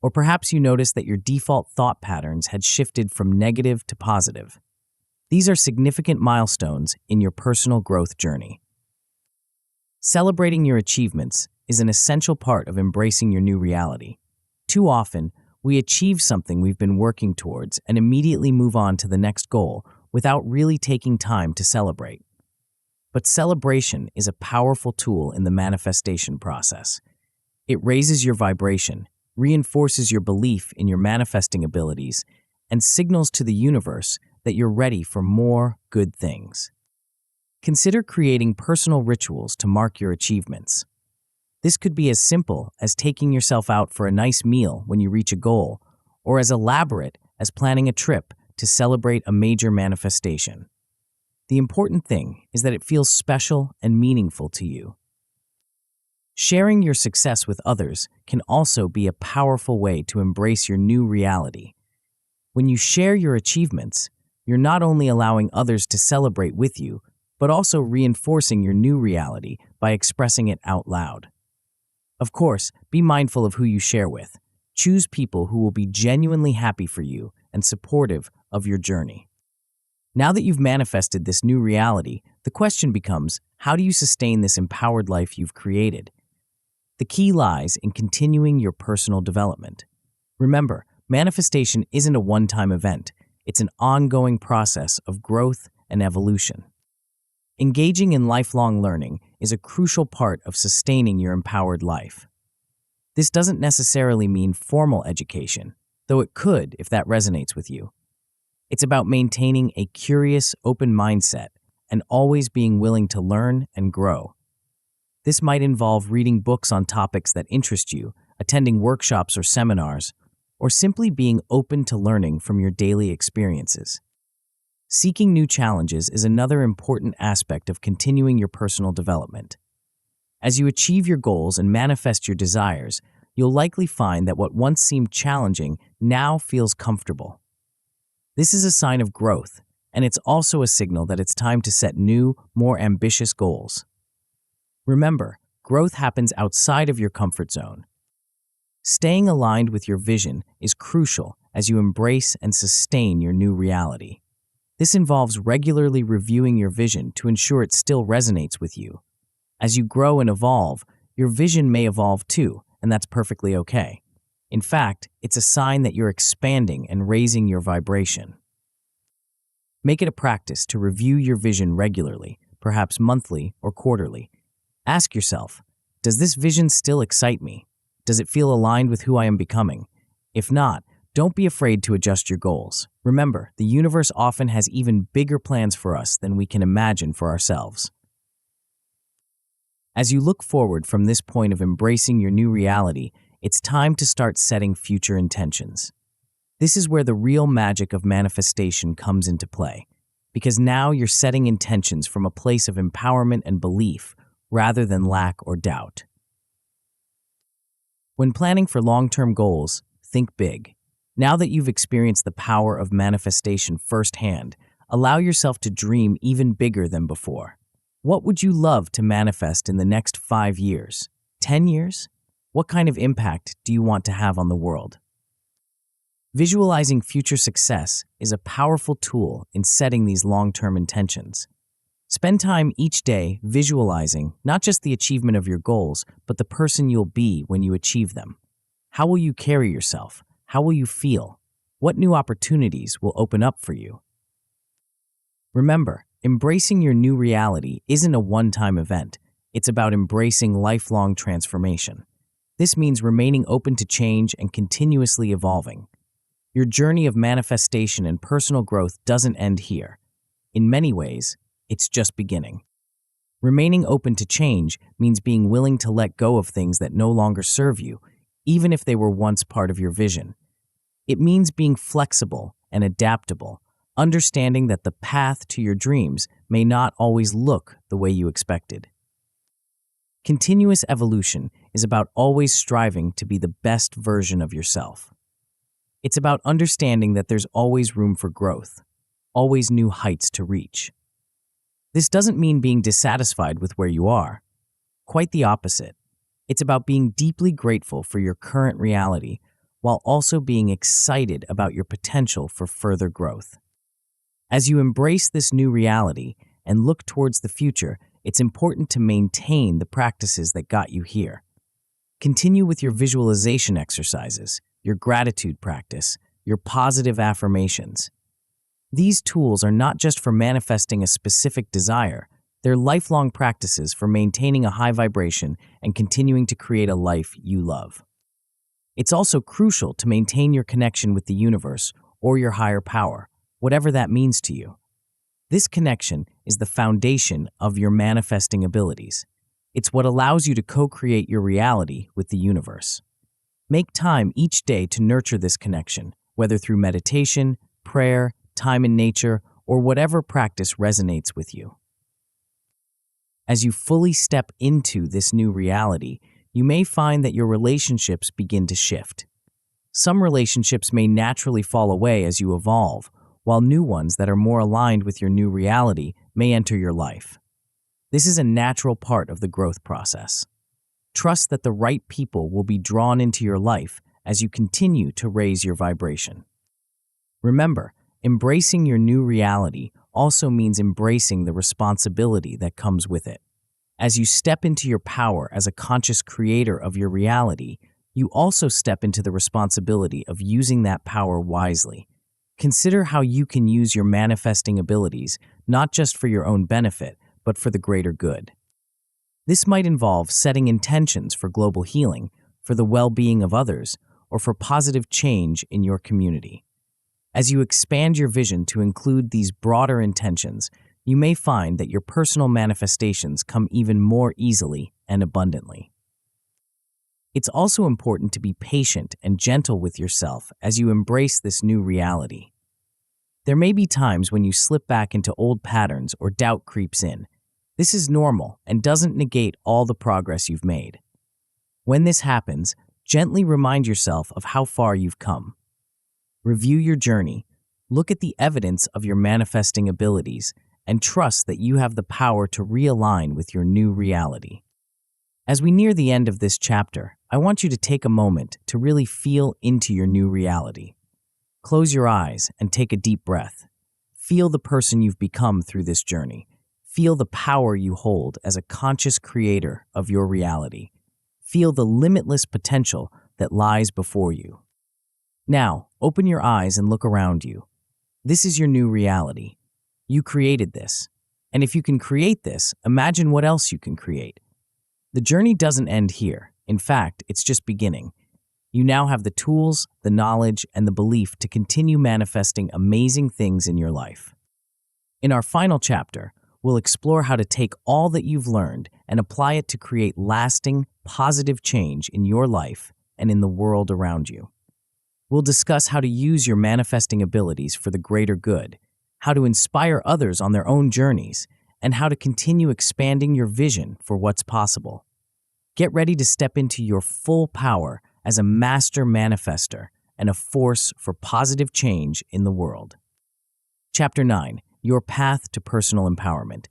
Or perhaps you noticed that your default thought patterns had shifted from negative to positive. These are significant milestones in your personal growth journey. Celebrating your achievements is an essential part of embracing your new reality. Too often, we achieve something we've been working towards and immediately move on to the next goal without really taking time to celebrate. But celebration is a powerful tool in the manifestation process. It raises your vibration, reinforces your belief in your manifesting abilities, and signals to the universe that you're ready for more good things. Consider creating personal rituals to mark your achievements. This could be as simple as taking yourself out for a nice meal when you reach a goal, or as elaborate as planning a trip to celebrate a major manifestation. The important thing is that it feels special and meaningful to you. Sharing your success with others can also be a powerful way to embrace your new reality. When you share your achievements, you're not only allowing others to celebrate with you, but also reinforcing your new reality by expressing it out loud. Of course, be mindful of who you share with. Choose people who will be genuinely happy for you and supportive of your journey. Now that you've manifested this new reality, the question becomes, how do you sustain this empowered life you've created? The key lies in continuing your personal development. Remember, manifestation isn't a one-time event. It's an ongoing process of growth and evolution. Engaging in lifelong learning is a crucial part of sustaining your empowered life. This doesn't necessarily mean formal education, though it could if that resonates with you. It's about maintaining a curious, open mindset and always being willing to learn and grow. This might involve reading books on topics that interest you, attending workshops or seminars, or simply being open to learning from your daily experiences. Seeking new challenges is another important aspect of continuing your personal development. As you achieve your goals and manifest your desires, you'll likely find that what once seemed challenging now feels comfortable. This is a sign of growth, and it's also a signal that it's time to set new, more ambitious goals. Remember, growth happens outside of your comfort zone. Staying aligned with your vision is crucial as you embrace and sustain your new reality. This involves regularly reviewing your vision to ensure it still resonates with you. As you grow and evolve, your vision may evolve too, and that's perfectly okay. In fact, it's a sign that you're expanding and raising your vibration. Make it a practice to review your vision regularly, perhaps monthly or quarterly. Ask yourself, does this vision still excite me? Does it feel aligned with who I am becoming? If not, don't be afraid to adjust your goals. Remember, the universe often has even bigger plans for us than we can imagine for ourselves. As you look forward from this point of embracing your new reality, it's time to start setting future intentions. This is where the real magic of manifestation comes into play, because now you're setting intentions from a place of empowerment and belief rather than lack or doubt. When planning for long-term goals, think big. Now that you've experienced the power of manifestation firsthand, allow yourself to dream even bigger than before. What would you love to manifest in the next 5 years? 10 years? What kind of impact do you want to have on the world? Visualizing future success is a powerful tool in setting these long-term intentions. Spend time each day visualizing not just the achievement of your goals, but the person you'll be when you achieve them. How will you carry yourself? How will you feel? What new opportunities will open up for you? Remember, embracing your new reality isn't a one-time event. It's about embracing lifelong transformation. This means remaining open to change and continuously evolving. Your journey of manifestation and personal growth doesn't end here. In many ways, it's just beginning. Remaining open to change means being willing to let go of things that no longer serve you, even if they were once part of your vision. It means being flexible and adaptable, understanding that the path to your dreams may not always look the way you expected. Continuous evolution is about always striving to be the best version of yourself. It's about understanding that there's always room for growth, always new heights to reach. This doesn't mean being dissatisfied with where you are. Quite the opposite. It's about being deeply grateful for your current reality while also being excited about your potential for further growth. As you embrace this new reality and look towards the future, it's important to maintain the practices that got you here. Continue with your visualization exercises, your gratitude practice, your positive affirmations. These tools are not just for manifesting a specific desire, they're lifelong practices for maintaining a high vibration and continuing to create a life you love. It's also crucial to maintain your connection with the universe or your higher power, whatever that means to you. This connection is the foundation of your manifesting abilities. It's what allows you to co-create your reality with the universe. Make time each day to nurture this connection, whether through meditation, prayer, time in nature, or whatever practice resonates with you. As you fully step into this new reality, you may find that your relationships begin to shift. Some relationships may naturally fall away as you evolve, while new ones that are more aligned with your new reality may enter your life. This is a natural part of the growth process. Trust that the right people will be drawn into your life as you continue to raise your vibration. Remember, embracing your new reality also means embracing the responsibility that comes with it. As you step into your power as a conscious creator of your reality, you also step into the responsibility of using that power wisely. Consider how you can use your manifesting abilities not just for your own benefit, but for the greater good. This might involve setting intentions for global healing, for the well-being of others, or for positive change in your community. As you expand your vision to include these broader intentions, you may find that your personal manifestations come even more easily and abundantly. It's also important to be patient and gentle with yourself as you embrace this new reality. There may be times when you slip back into old patterns or doubt creeps in. This is normal and doesn't negate all the progress you've made. When this happens, Gently remind yourself of how far you've come. Review your journey, look at the evidence of your manifesting abilities, and trust that you have the power to realign with your new reality. As we near the end of this chapter, I want you to take a moment to really feel into your new reality. Close your eyes and take a deep breath. Feel the person you've become through this journey. Feel the power you hold as a conscious creator of your reality. Feel the limitless potential that lies before you. Now, open your eyes and look around you. This is your new reality. You created this. And if you can create this, imagine what else you can create. The journey doesn't end here. In fact, it's just beginning. You now have the tools, the knowledge, and the belief to continue manifesting amazing things in your life. In our final chapter, we'll explore how to take all that you've learned and apply it to create lasting, positive change in your life and in the world around you. We'll discuss how to use your manifesting abilities for the greater good, how to inspire others on their own journeys, and how to continue expanding your vision for what's possible. Get ready to step into your full power as a master manifester and a force for positive change in the world. Chapter 9, Your Path to Personal Empowerment.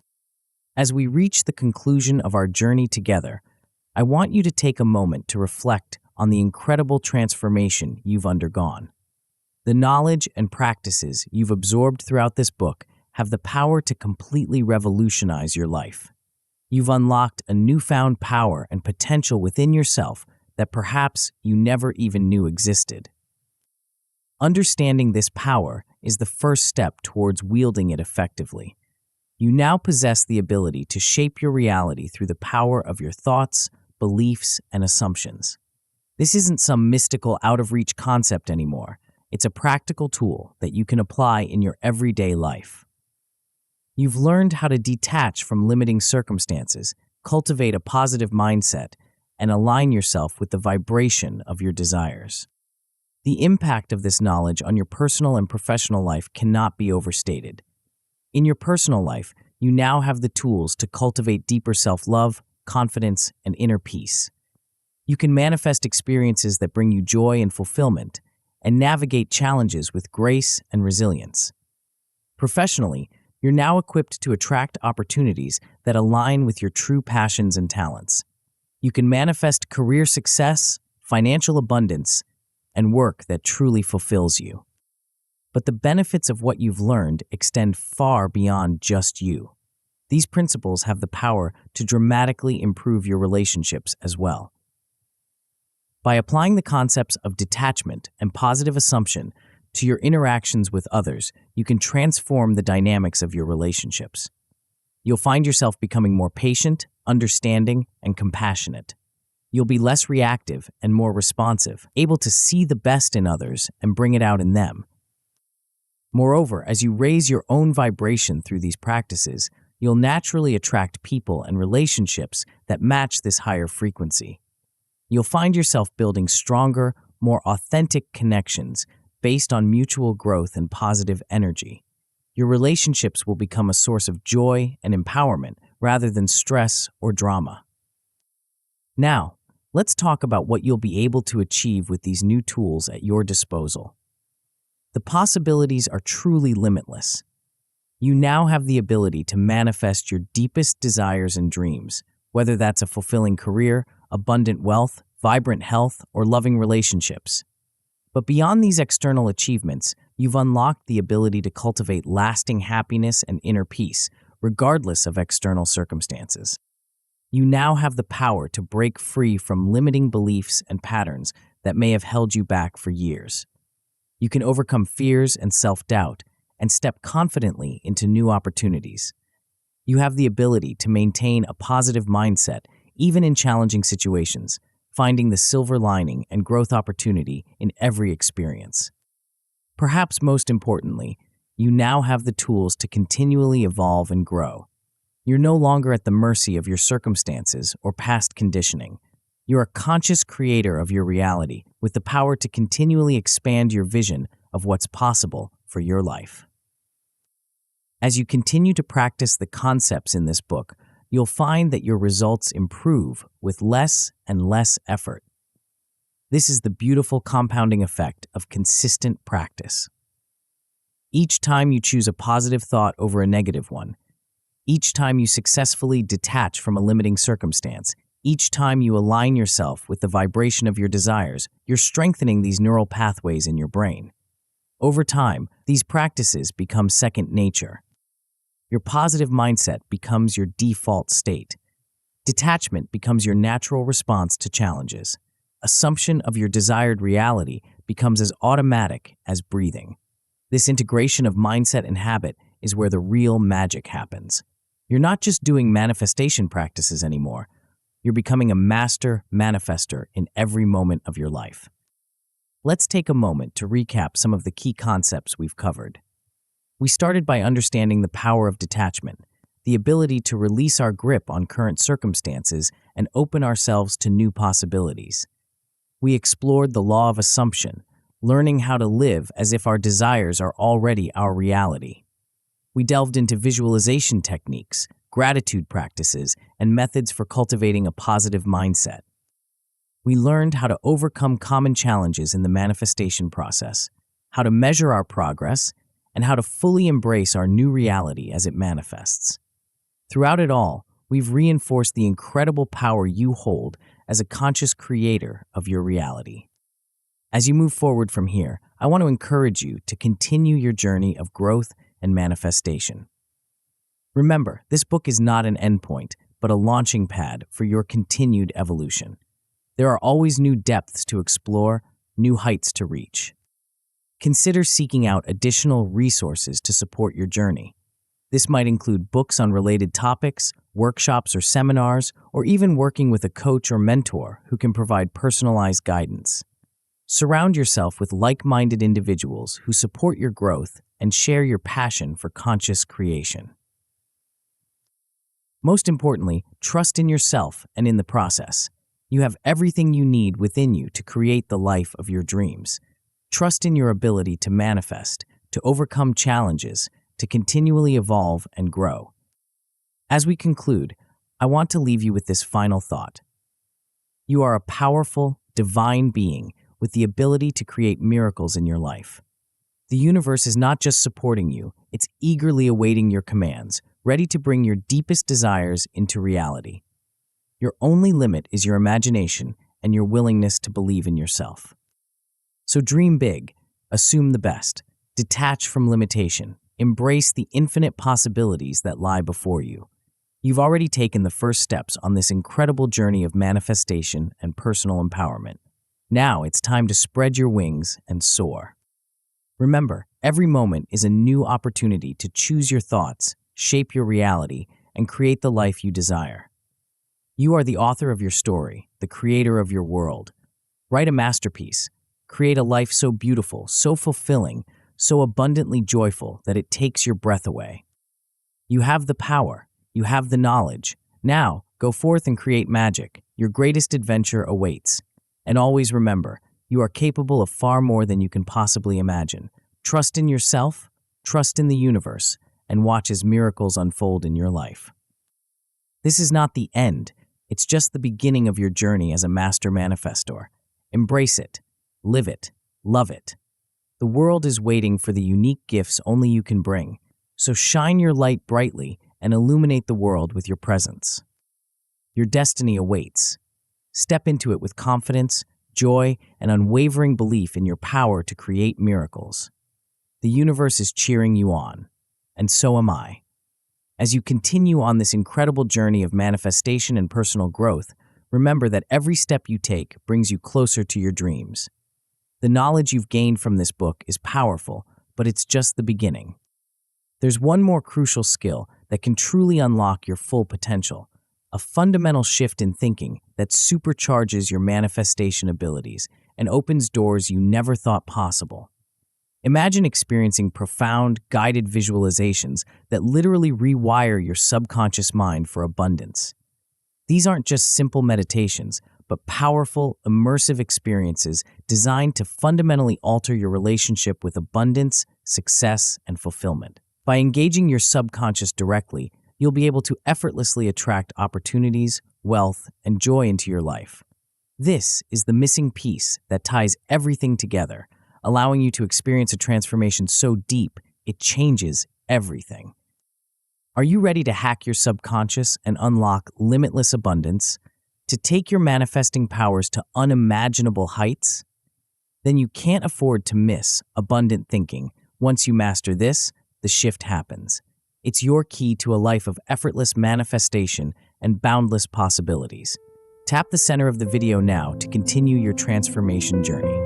As we reach the conclusion of our journey together, I want you to take a moment to reflect on the incredible transformation you've undergone. The knowledge and practices you've absorbed throughout this book have the power to completely revolutionize your life. You've unlocked a newfound power and potential within yourself that perhaps you never even knew existed. Understanding this power is the first step towards wielding it effectively. You now possess the ability to shape your reality through the power of your thoughts, beliefs, and assumptions. This isn't some mystical, out-of-reach concept anymore. It's a practical tool that you can apply in your everyday life. You've learned how to detach from limiting circumstances, cultivate a positive mindset, and align yourself with the vibration of your desires. The impact of this knowledge on your personal and professional life cannot be overstated. In your personal life, you now have the tools to cultivate deeper self-love, confidence, and inner peace. You can manifest experiences that bring you joy and fulfillment, and navigate challenges with grace and resilience. Professionally, you're now equipped to attract opportunities that align with your true passions and talents. You can manifest career success, financial abundance, and work that truly fulfills you. But the benefits of what you've learned extend far beyond just you. These principles have the power to dramatically improve your relationships as well. By applying the concepts of detachment and positive assumption to your interactions with others, you can transform the dynamics of your relationships. You'll find yourself becoming more patient, understanding, and compassionate. You'll be less reactive and more responsive, able to see the best in others and bring it out in them. Moreover, as you raise your own vibration through these practices, you'll naturally attract people and relationships that match this higher frequency. You'll find yourself building stronger, more authentic connections based on mutual growth and positive energy. Your relationships will become a source of joy and empowerment rather than stress or drama. Now, let's talk about what you'll be able to achieve with these new tools at your disposal. The possibilities are truly limitless. You now have the ability to manifest your deepest desires and dreams, whether that's a fulfilling career, abundant wealth, vibrant health, or loving relationships. But beyond these external achievements, you've unlocked the ability to cultivate lasting happiness and inner peace, regardless of external circumstances. You now have the power to break free from limiting beliefs and patterns that may have held you back for years. You can overcome fears and self-doubt and step confidently into new opportunities. You have the ability to maintain a positive mindset even in challenging situations, finding the silver lining and growth opportunity in every experience. Perhaps most importantly, you now have the tools to continually evolve and grow. You're no longer at the mercy of your circumstances or past conditioning. You're a conscious creator of your reality with the power to continually expand your vision of what's possible for your life. As you continue to practice the concepts in this book, you'll find that your results improve with less and less effort. This is the beautiful compounding effect of consistent practice. Each time you choose a positive thought over a negative one, each time you successfully detach from a limiting circumstance, each time you align yourself with the vibration of your desires, you're strengthening these neural pathways in your brain. Over time, these practices become second nature. Your positive mindset becomes your default state. Detachment becomes your natural response to challenges. Assumption of your desired reality becomes as automatic as breathing. This integration of mindset and habit is where the real magic happens. You're not just doing manifestation practices anymore. You're becoming a master manifester in every moment of your life. Let's take a moment to recap some of the key concepts we've covered. We started by understanding the power of detachment, the ability to release our grip on current circumstances and open ourselves to new possibilities. We explored the law of assumption, learning how to live as if our desires are already our reality. We delved into visualization techniques, gratitude practices, and methods for cultivating a positive mindset. We learned how to overcome common challenges in the manifestation process, how to measure our progress, and how to fully embrace our new reality as it manifests. Throughout it all, we've reinforced the incredible power you hold as a conscious creator of your reality. As you move forward from here, I want to encourage you to continue your journey of growth and manifestation. Remember, this book is not an endpoint, but a launching pad for your continued evolution. There are always new depths to explore, new heights to reach. Consider seeking out additional resources to support your journey. This might include books on related topics, workshops or seminars, or even working with a coach or mentor who can provide personalized guidance. Surround yourself with like-minded individuals who support your growth and share your passion for conscious creation. Most importantly, trust in yourself and in the process. You have everything you need within you to create the life of your dreams. Trust in your ability to manifest, to overcome challenges, to continually evolve and grow. As we conclude, I want to leave you with this final thought. You are a powerful, divine being with the ability to create miracles in your life. The universe is not just supporting you, it's eagerly awaiting your commands, ready to bring your deepest desires into reality. Your only limit is your imagination and your willingness to believe in yourself. So dream big, assume the best, detach from limitation, embrace the infinite possibilities that lie before you. You've already taken the first steps on this incredible journey of manifestation and personal empowerment. Now it's time to spread your wings and soar. Remember, every moment is a new opportunity to choose your thoughts, shape your reality, and create the life you desire. You are the author of your story, the creator of your world. Write a masterpiece. Create a life so beautiful, so fulfilling, so abundantly joyful that it takes your breath away. You have the power. You have the knowledge. Now, go forth and create magic. Your greatest adventure awaits. And always remember, you are capable of far more than you can possibly imagine. Trust in yourself, trust in the universe, and watch as miracles unfold in your life. This is not the end. It's just the beginning of your journey as a master manifestor. Embrace it, live it, love it. The world is waiting for the unique gifts only you can bring, so shine your light brightly and illuminate the world with your presence. Your destiny awaits. Step into it with confidence, joy, and unwavering belief in your power to create miracles. The universe is cheering you on, and so am I. As you continue on this incredible journey of manifestation and personal growth, remember that every step you take brings you closer to your dreams. The knowledge you've gained from this book is powerful, but it's just the beginning. There's one more crucial skill that can truly unlock your full potential, a fundamental shift in thinking that supercharges your manifestation abilities and opens doors you never thought possible. Imagine experiencing profound, guided visualizations that literally rewire your subconscious mind for abundance. These aren't just simple meditations, but powerful, immersive experiences designed to fundamentally alter your relationship with abundance, success, and fulfillment. By engaging your subconscious directly, you'll be able to effortlessly attract opportunities, wealth, and joy into your life. This is the missing piece that ties everything together, allowing you to experience a transformation so deep it changes everything. Are you ready to hack your subconscious and unlock limitless abundance? To take your manifesting powers to unimaginable heights? Then you can't afford to miss abundant thinking. Once you master this, the shift happens. It's your key to a life of effortless manifestation and boundless possibilities. Tap the center of the video now to continue your transformation journey.